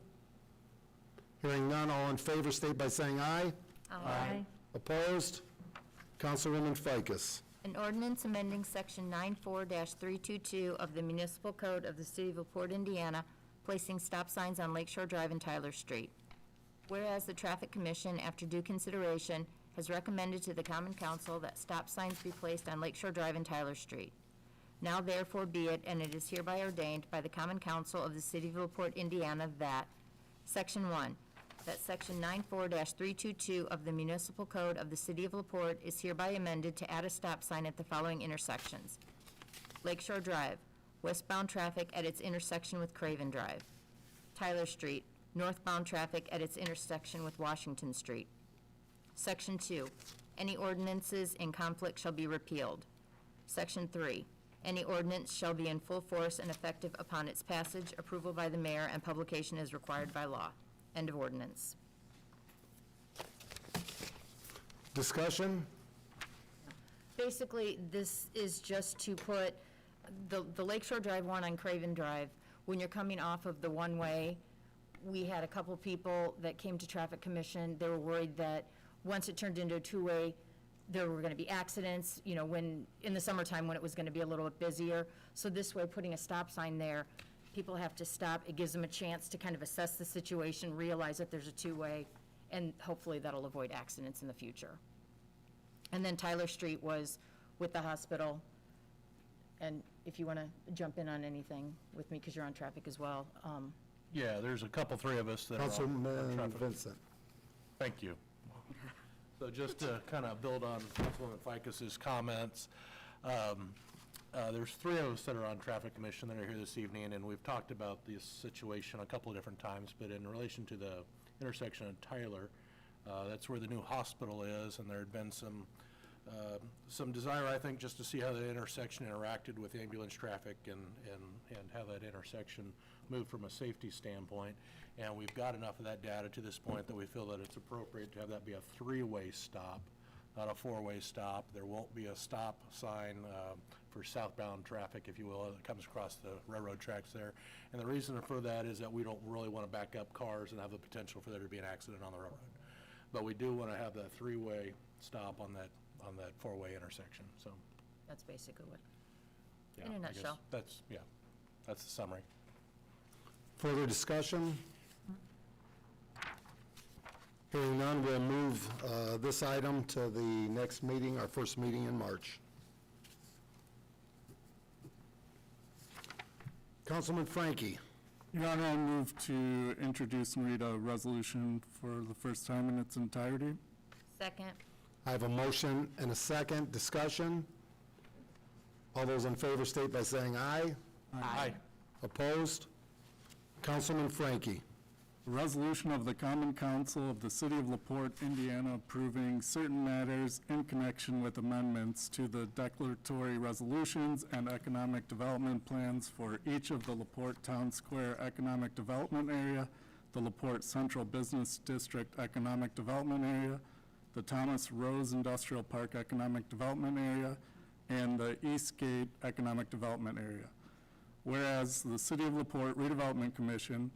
Hearing none. All in favor, state by saying aye. Aye. Opposed? Councilwoman Ficus. An ordinance amending Section 94-322 of the Municipal Code of the City of Porte, Indiana, placing stop signs on Lakeshore Drive and Tyler Street. Whereas the Traffic Commission, after due consideration, has recommended to the Common Council that stop signs be placed on Lakeshore Drive and Tyler Street. Now therefore be it, and it is hereby ordained by the Common Council of the City of LaPorte, Indiana, that Section 1, that Section 94-322 of the Municipal Code of the City of LaPorte is hereby amended to add a stop sign at the following intersections: Lakeshore Drive, westbound traffic at its intersection with Craven Drive; Tyler Street, northbound traffic at its intersection with Washington Street. Section 2, any ordinances in conflict shall be repealed. Section 3, any ordinance shall be in full force and effective upon its passage, approval by the mayor, and publication as required by law. End of ordinance. Discussion? Basically, this is just to put the Lakeshore Drive one on Craven Drive. When you're coming off of the one-way, we had a couple people that came to Traffic Commission. They were worried that once it turned into a two-way, there were going to be accidents, when, in the summertime, when it was going to be a little bit busier. So this way, putting a stop sign there, people have to stop. It gives them a chance to kind of assess the situation, realize that there's a two-way, and hopefully that'll avoid accidents in the future. And then Tyler Street was with the hospital. And if you want to jump in on anything with me, because you're on traffic as well. Yeah, there's a couple, three of us that are on Councilman traffic. Vincent. Thank you. So just to kind of build on Councilwoman Ficus's comments, There's three of us that are on Traffic Commission that are here this evening, and we've talked about this situation a couple of different times, but in relation to the intersection of Tyler, that's where the new hospital is, and there had been some desire, I think, just to see how the intersection interacted with ambulance traffic and how that intersection moved from a safety standpoint. And we've got enough of that data to this point that we feel that it's appropriate to have that be a three-way stop, not a four-way stop. There won't be a stop sign for southbound traffic, if you will, that comes across the railroad tracks there. And the reason for that is that we don't really want to back up cars and have the potential for there to be an accident on the railroad. But we do want to have that three-way stop on that four-way intersection, so. That's basically what, yeah, in a I guess nutshell. That's the summary. Further discussion? Hearing none, we'll move this item to the next meeting, our first meeting in March. Councilman Frankie. Your Honor, I move to introduce and read a resolution for the first time in its entirety. Second. I have a motion and a second. Discussion? All those in favor state by saying aye. Aye. Opposed? Councilman Frankie. A resolution of the Common Council of the City of LaPorte, Indiana, approving certain matters in connection with amendments to the declaratory resolutions and economic development plans for each of the LaPorte Town Square Economic Development Area, the LaPorte Central Business District Economic Development Area, the Thomas Rose Industrial Park Economic Development Area, and the Eastgate Economic Development Area. Whereas the City of LaPorte Redevelopment Commission,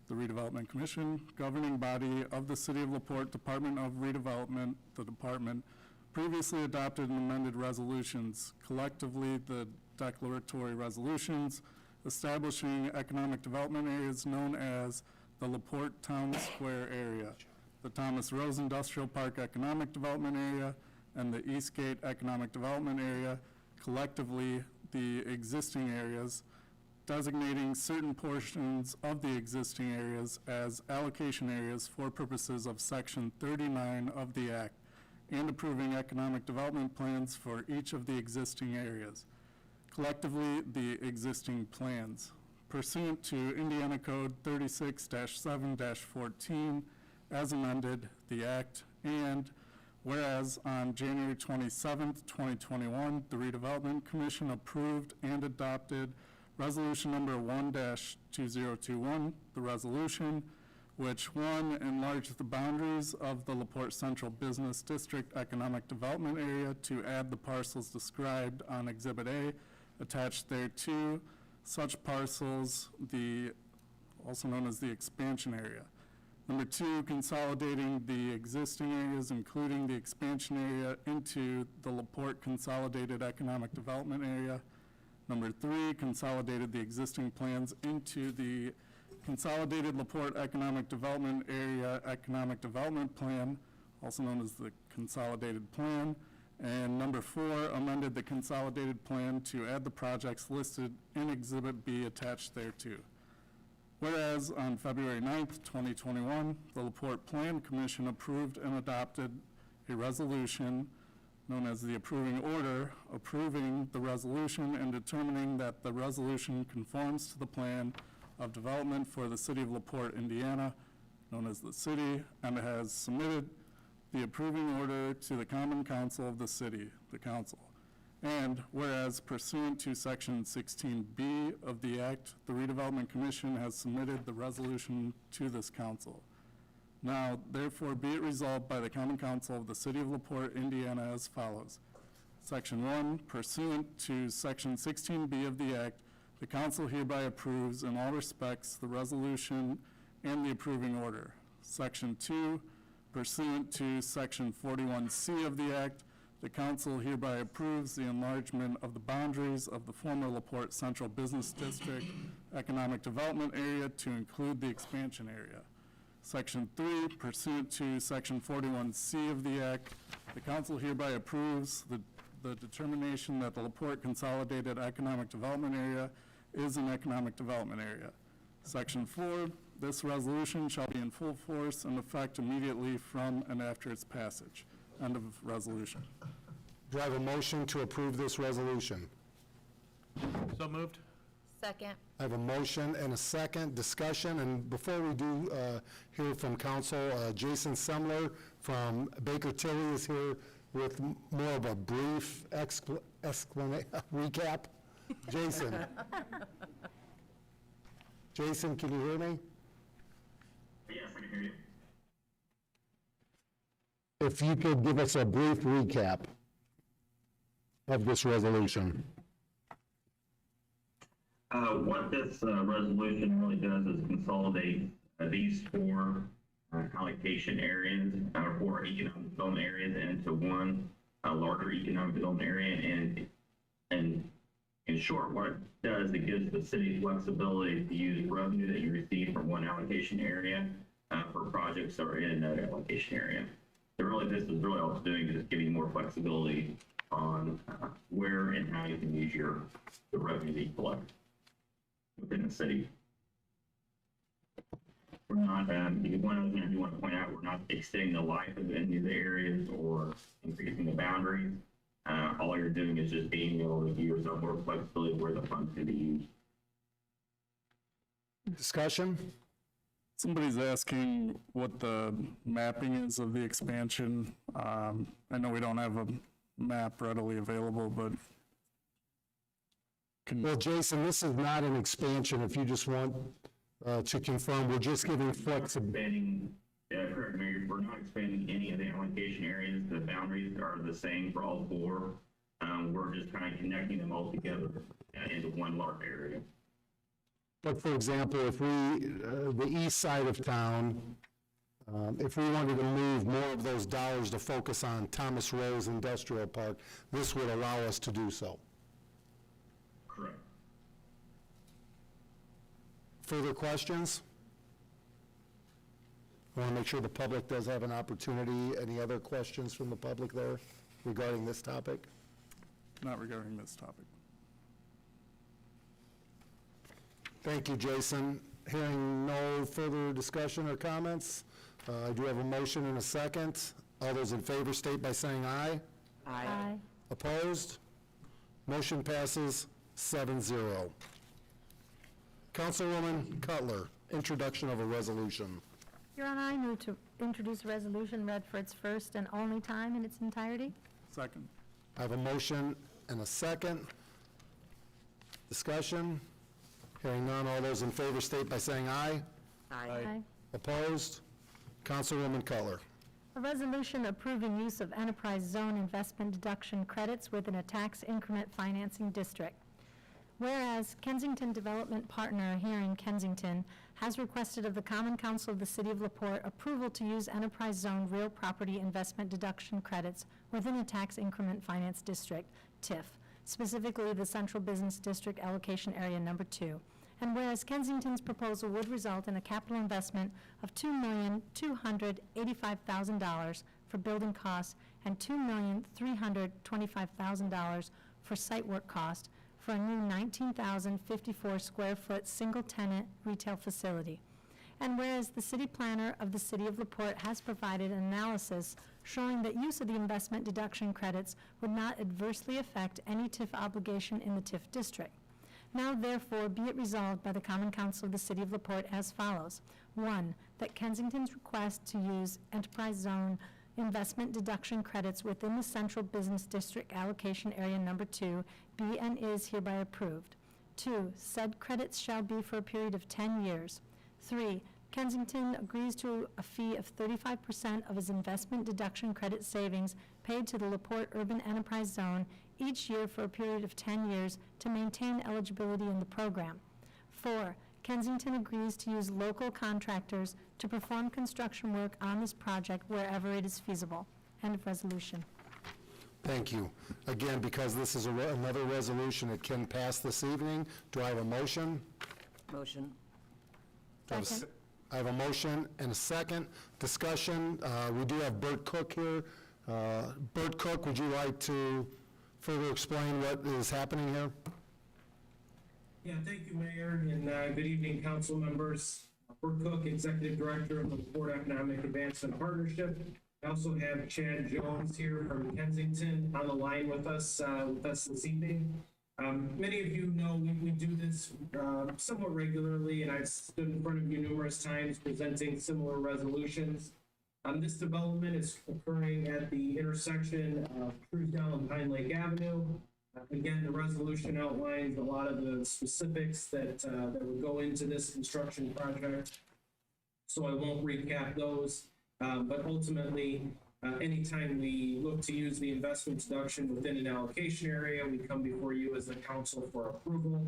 the Redevelopment Commission, governing body of the City of LaPorte Department of Redevelopment, the department, previously adopted and amended resolutions, collectively the declaratory resolutions, establishing economic development areas known as the LaPorte Town Square Area, the Thomas Rose Industrial Park Economic Development Area, and the Eastgate Economic Development Area, collectively the existing areas, designating certain portions of the existing areas as allocation areas for purposes of Section 39 of the Act, and approving economic development plans for each of the existing areas. Collectively, the existing plans. Pursuant to Indiana Code 36-7-14, as amended, the Act, and whereas on January 27th, 2021, the Redevelopment Commission approved and adopted Resolution number 1-2021, the resolution, which, one, enlarged the boundaries of the LaPorte Central Business District Economic Development Area to add the parcels described on Exhibit A attached thereto, such parcels, also known as the expansion area. Number two, consolidating the existing areas, including the expansion area, into the LaPorte Consolidated Economic Development Area. Number three, consolidated the existing plans into the Consolidated LaPorte Economic Development Area Economic Development Plan, also known as the Consolidated Plan. And number four, amended the Consolidated Plan to add the projects listed in Exhibit B attached thereto. Whereas on February 9th, 2021, the LaPorte Plan Commission approved and adopted a resolution known as the approving order, approving the resolution and determining that the resolution conforms to the plan of development for the City of LaPorte, Indiana, known as the city, and has submitted the approving order to the Common Council of the city, the council. And whereas pursuant to Section 16B of the Act, the Redevelopment Commission has submitted the resolution to this council. Now, therefore, be it resolved by the Common Council of the City of LaPorte, Indiana, as follows. Section 1, pursuant to Section 16B of the Act, the council hereby approves in all respects the resolution and the approving order. Section 2, pursuant to Section 41C of the Act, the council hereby approves the enlargement of the boundaries of the former LaPorte Central Business District Economic Development Area to include the expansion area. Section 3, pursuant to Section 41C of the Act, the council hereby approves the determination that the LaPorte Consolidated Economic Development Area is an economic development area. Section 4, this resolution shall be in full force and effect immediately from and after its passage. End of resolution. Do I have a motion to approve this resolution? So moved? Second. I have a motion and a second discussion, and before we do hear from council, Jason Semler from Baker Tilly is here with more of a brief recap. Jason? Jason, can you hear me? Yes, I can hear you. If you could give us a brief recap of this resolution. What this resolution really does is consolidate these four allocation areas, or four economic development areas into one larger economic development area. And in short, what it does, it gives the city flexibility to use revenue that you receive from one allocation area for projects that are in another allocation area. So really, this is really all it's doing is just giving more flexibility on where and how you can use the revenue that you collect within the city. We're not, one other thing I do want to point out, we're not extending the life of any of the areas or increasing the boundaries. All you're doing is just being able to give yourself more flexibility where the funds can be used. Discussion? Somebody's asking what the mapping is of the expansion. I know we don't have a map readily available, but Well, Jason, this is not an expansion. If you just want to confirm, we're just giving flexibility. Correct, Mayor, we're not expanding any of the allocation areas. The boundaries are the same for all four. We're just kind of connecting them all together into one large area. But for example, if we, the east side of town, if we wanted to move more of those dollars to focus on Thomas Rose Industrial Park, this would allow us to do so. Correct. Further questions? I want to make sure the public does have an opportunity. Any other questions from the public there regarding this topic? not regarding this topic. Thank you, Jason. Hearing no further discussion or comments, I do have a motion and a second. All those in favor state by saying aye. Aye. Opposed? Motion passes 7-0. Councilwoman Cutler, introduction of a resolution. Your Honor, I move to introduce a resolution read for its first and only time in its entirety. Second. I have a motion and a second. Discussion? Hearing none, all those in favor state by saying aye. Aye. Opposed? Councilwoman Cutler. A resolution approving use of enterprise zone investment deduction credits within a tax increment financing district. Whereas Kensington Development Partner here in Kensington has requested of the Common Council of the City of LaPorte approval to use enterprise zone real property investment deduction credits within a tax increment finance district, TIF, specifically the Central Business District Allocation Area Number 2. And whereas Kensington's proposal would result in a capital investment of $2,285,000 for building costs and $2,325,000 for site work cost for a new 19,054 square foot single tenant retail facility. And whereas the city planner of the City of LaPorte has provided an analysis showing that use of the investment deduction credits would not adversely affect any TIF obligation in the TIF district. Now therefore be it resolved by the Common Council of the City of LaPorte as follows. 1, that Kensington's request to use enterprise zone investment deduction credits within the Central Business District Allocation Area Number 2 be and is hereby approved. 2, said credits shall be for a period of 10 years. 3, Kensington agrees to a fee of 35% of his investment deduction credit savings paid to the LaPorte Urban Enterprise Zone each year for a period of 10 years to maintain eligibility in the program. 4, Kensington agrees to use local contractors to perform construction work on this project wherever it is feasible. End of resolution. Thank you. Again, because this is another resolution, it can pass this evening. Do I have a motion? Motion. Second. I have a motion and a second. Discussion. We do have Bert Cook here. Bert Cook, would you like to further explain what is happening here? Yeah, thank you, Mayor, and good evening, council members. Bert Cook, Executive Director of the LaPorte Economic Advancement Partnership. I also have Chad Jones here from Kensington on the line with us this evening. Many of you know we do this somewhat regularly, and I've stood in front of you numerous times presenting similar resolutions. This development is occurring at the intersection of Truesdale and Pine Lake Avenue. Again, the resolution outlines a lot of the specifics that would go into this construction project, so I won't recap those. But ultimately, anytime we look to use the investment deduction within an allocation area, we come before you as the council for approval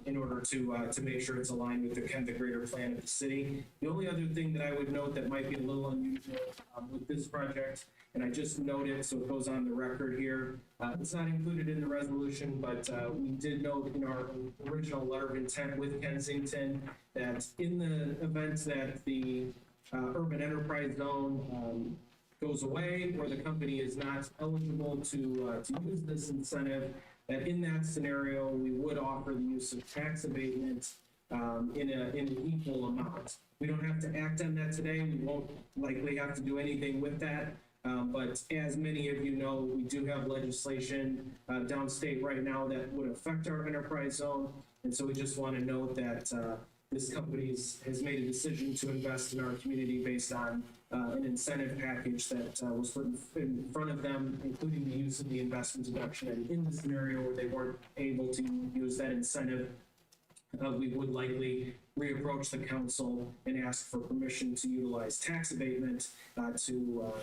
in order to make sure it's aligned with the greater plan of the city. The only other thing that I would note that might be a little unusual with this project, and I just noted so it goes on the record here, it's not included in the resolution, but we did note in our original letter of intent with Kensington that in the event that the urban enterprise zone goes away or the company is not eligible to use this incentive, that in that scenario, we would offer the use of tax abatement in an equal amount. We don't have to act on that today. We won't likely have to do anything with that. But as many of you know, we do have legislation downstate right now that would affect our enterprise zone. And so we just want to note that this company has made a decision to invest in our community based on an incentive package that was put in front of them, including the use of the investment deduction. And in the scenario where they weren't able to use that incentive, we would likely reapproach the council and ask for permission to utilize tax abatement to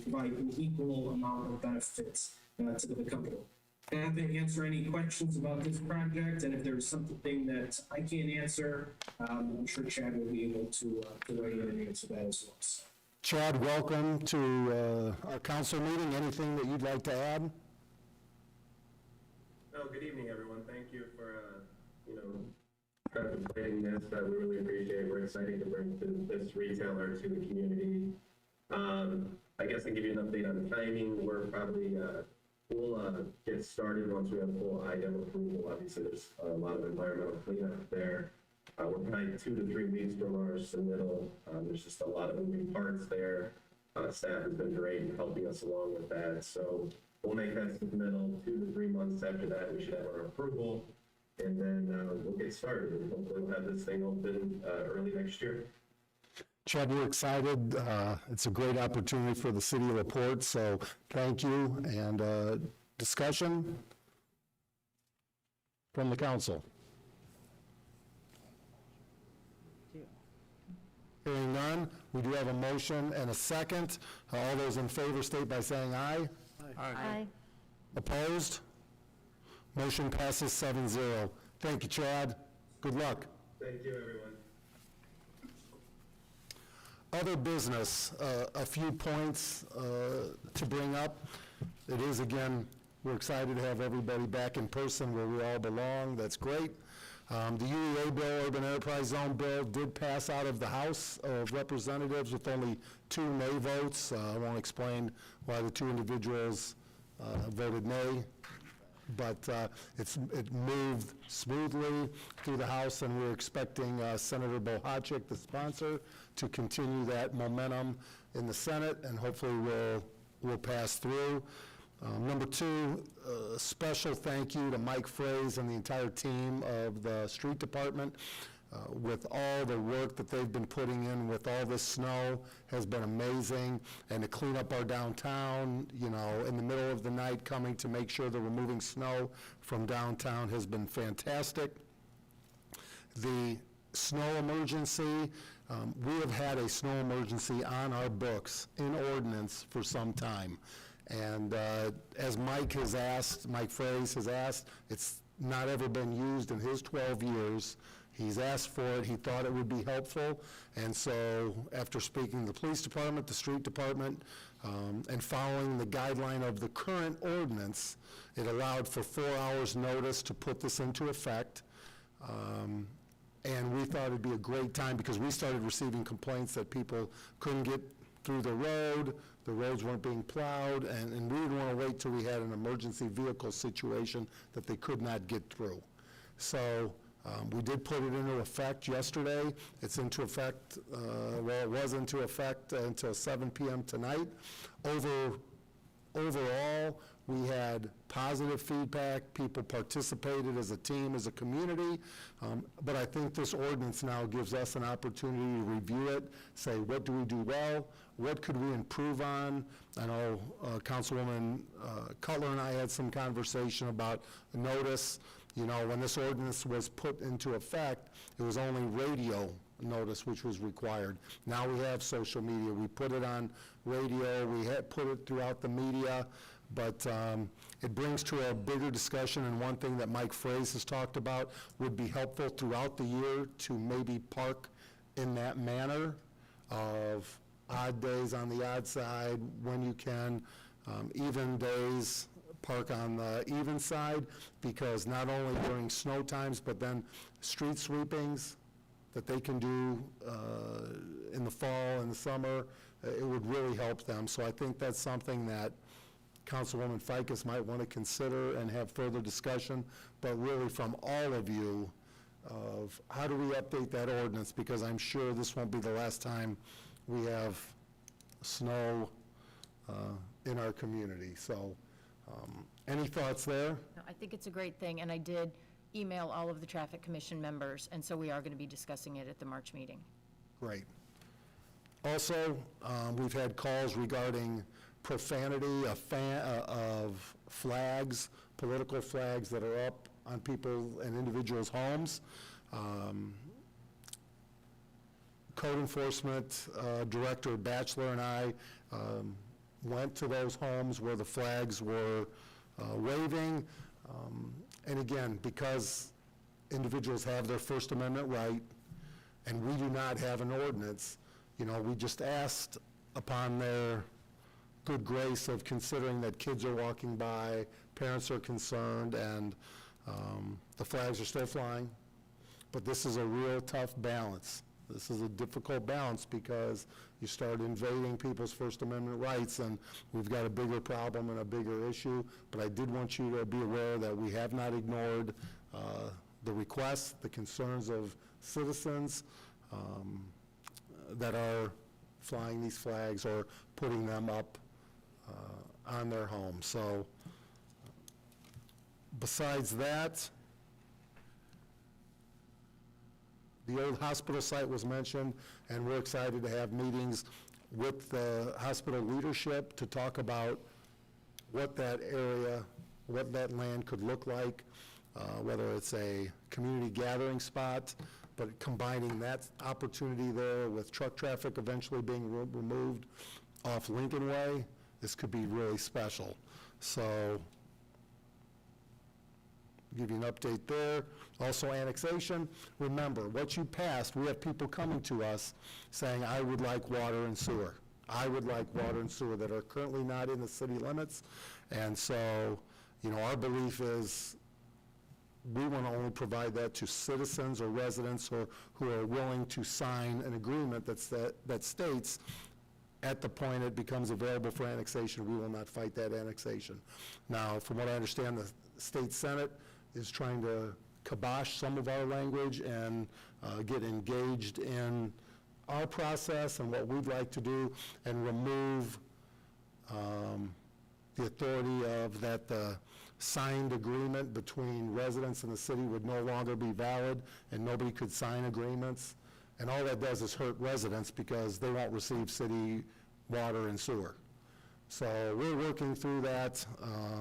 provide an equal amount of benefits to the company. Happy to answer any questions about this project, and if there's something that I can't answer, I'm sure Chad will be able to weigh in and answer that as well. Chad, welcome to our council meeting. Anything that you'd like to add? Oh, good evening, everyone. Thank you for, contemplating this. We really appreciate it. We're excited to bring this retailer to the community. I guess I'll give you an update on the timing. We're probably, we'll get started once we have full IDEM approval. Obviously, there's a lot of environmental cleanup there. We're probably 2 to 3 weeks from our submittal. There's just a lot of moving parts there. Staff has been great in helping us along with that. So we'll make that submittal 2 to 3 months after that. We should have our approval, and then we'll get started. And hopefully we'll have this thing open early next year. Chad, we're excited. It's a great opportunity for the city of LaPorte, so thank you. And discussion from the council. Hearing none, we do have a motion and a second. All those in favor state by saying aye. Aye. Opposed? Motion passes 7-0. Thank you, Chad. Good luck. Thank you, everyone. Other business, a few points to bring up. It is, again, we're excited to have everybody back in person where we all belong. That's great. The UEA bill, Urban Enterprise Zone bill, did pass out of the House of Representatives with only 2 nay votes. I won't explain why the 2 individuals voted nay, but it moved smoothly through the House, and we're expecting Senator Bohacek, the sponsor, to continue that momentum in the Senate, and hopefully we'll pass through. Number 2, a special thank you to Mike Fraze and the entire team of the street department. With all the work that they've been putting in with all this snow has been amazing. And to clean up our downtown, in the middle of the night, coming to make sure that we're moving snow from downtown has been fantastic. The snow emergency, we have had a snow emergency on our books in ordinance for some time. And as Mike Fraze has asked, it's not ever been used in his 12 years. He's asked for it. He thought it would be helpful. And so after speaking to the police department, the street department, and following the guideline of the current ordinance, it allowed for 4 hours notice to put this into effect. And we thought it'd be a great time because we started receiving complaints that people couldn't get through the roads weren't being plowed, and we didn't want to wait till we had an emergency vehicle situation that they could not get through. So we did put it into effect yesterday. It's into effect, it was into effect until 7 p.m. tonight. Overall, We had positive feedback, people participated as a team, as a community, but I think this ordinance now gives us an opportunity to review it, say, what do we do well, what could we improve on? I know Councilwoman Cutler and I had some conversation about notice. You know, when this ordinance was put into effect, it was only radio notice which was required. Now we have social media. We put it on radio. We had put it throughout the media. But it brings to a bigger discussion, and one thing that Mike Fraze has talked about would be helpful throughout the year to maybe park in that manner of odd days on the odd side when you can, even days park on the even side, because not only during snow times, but then street sweepings that they can do in the fall and the summer, it would really help them. So I think that's something that Councilwoman Ficus might want to consider and have further discussion, but really from all of you of how do we update that ordinance, because I'm sure this won't be the last time we have snow in our community. So any thoughts there? No, I think it's a great thing, and I did email all of the Traffic Commission members, and so we are going to be discussing it at the March meeting. Great. Also, we've had calls regarding profanity of flags, political flags that are up on people and individuals' homes. Code Enforcement Director Batchelor and I went to those homes where the flags were waving. And again, because individuals have their First Amendment right, and we do not have an ordinance, you know, we just asked upon their good grace of considering that kids are walking by, parents are concerned, and the flags are still flying. But this is a real tough balance. This is a difficult balance because you start invading people's First Amendment rights, and we've got a bigger problem and a bigger issue. But I did want you to be aware that we have not ignored the requests, the concerns of citizens that are flying these flags or putting them up on their homes. So besides that, the old hospital site was mentioned, and we're excited to have meetings with the hospital leadership to talk about what that area, what that land could look like, whether it's a community gathering spot, but combining that opportunity there with truck traffic eventually being removed off Lincoln Way, this could be really special. So, give you an update there. Also annexation. Remember, what you passed, we have people coming to us saying, I would like water and sewer. I would like water and sewer that are currently not in the city limits. And so, you know, our belief is we want to only provide that to citizens or residents or who are willing to sign an agreement that states at the point it becomes available for annexation, we will not fight that annexation. Now, from what I understand, the state Senate is trying to kibosh some of our language and get engaged in our process and what we'd like to do and remove the authority of that the signed agreement between residents and the city would no longer be valid and nobody could sign agreements. And all that does is hurt residents because they won't receive city water and sewer. So we're working through that.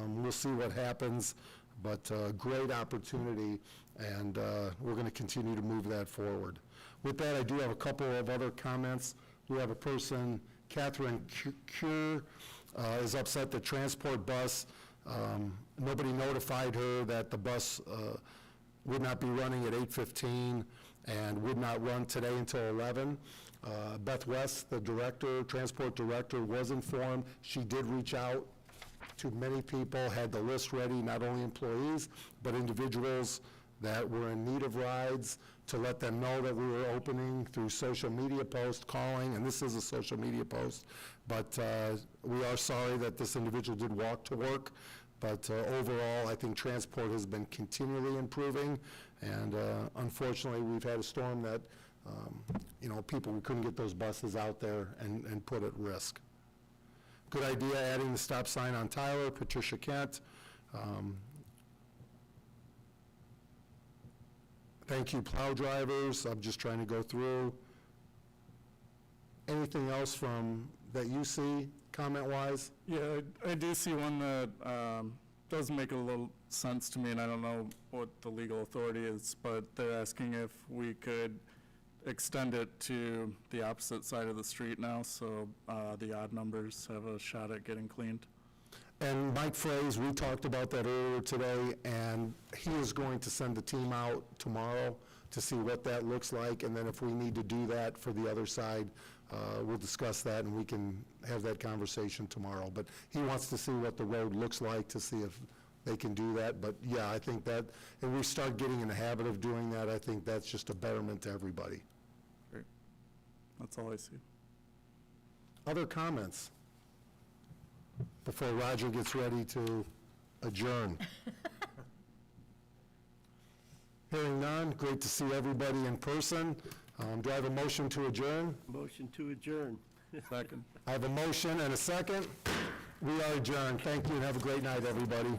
We'll see what happens, but great opportunity, and we're going to continue to move that forward. With that, I do have a couple of other comments. We have a person, Catherine Cure, is upset the transport bus. Nobody notified her that the bus would not be running at 8:15 and would not run today until 11. Beth West, the director, transport director, was informed. She did reach out to many people, had the list ready, not only employees, but individuals that were in need of rides, to let them know that we were opening through social media posts, calling, and this is a social media post, but we are sorry that this individual did walk to work, but overall, I think transport has been continually improving, and unfortunately, we've had a storm that, you know, we couldn't get those buses out there and put at risk. Good idea, adding the stop sign on Tyler, Patricia Kent. Thank you, plow drivers. I'm just trying to go through. Anything else that you see, comment-wise? Yeah, I do see one that does make a little sense to me, and I don't know what the legal authority is, but they're asking if we could extend it to the opposite side of the street now, so the odd numbers have a shot at getting cleaned. And Mike Fraze, we talked about that earlier today, and he is going to send a team out tomorrow to see what that looks like, and then if we need to do that for the other side, we'll discuss that, and we can have that conversation tomorrow. But he wants to see what the road looks like to see if they can do that. But yeah, I think that, if we start getting in the habit of doing that, I think that's just a betterment to everybody. Great. That's all I see. Other comments before Roger gets ready to adjourn? Hearing none, great to see everybody in person. Do I have a motion to adjourn? Motion to adjourn. Second. I have a motion and a second. We are adjourned. Thank you and have a great night, everybody.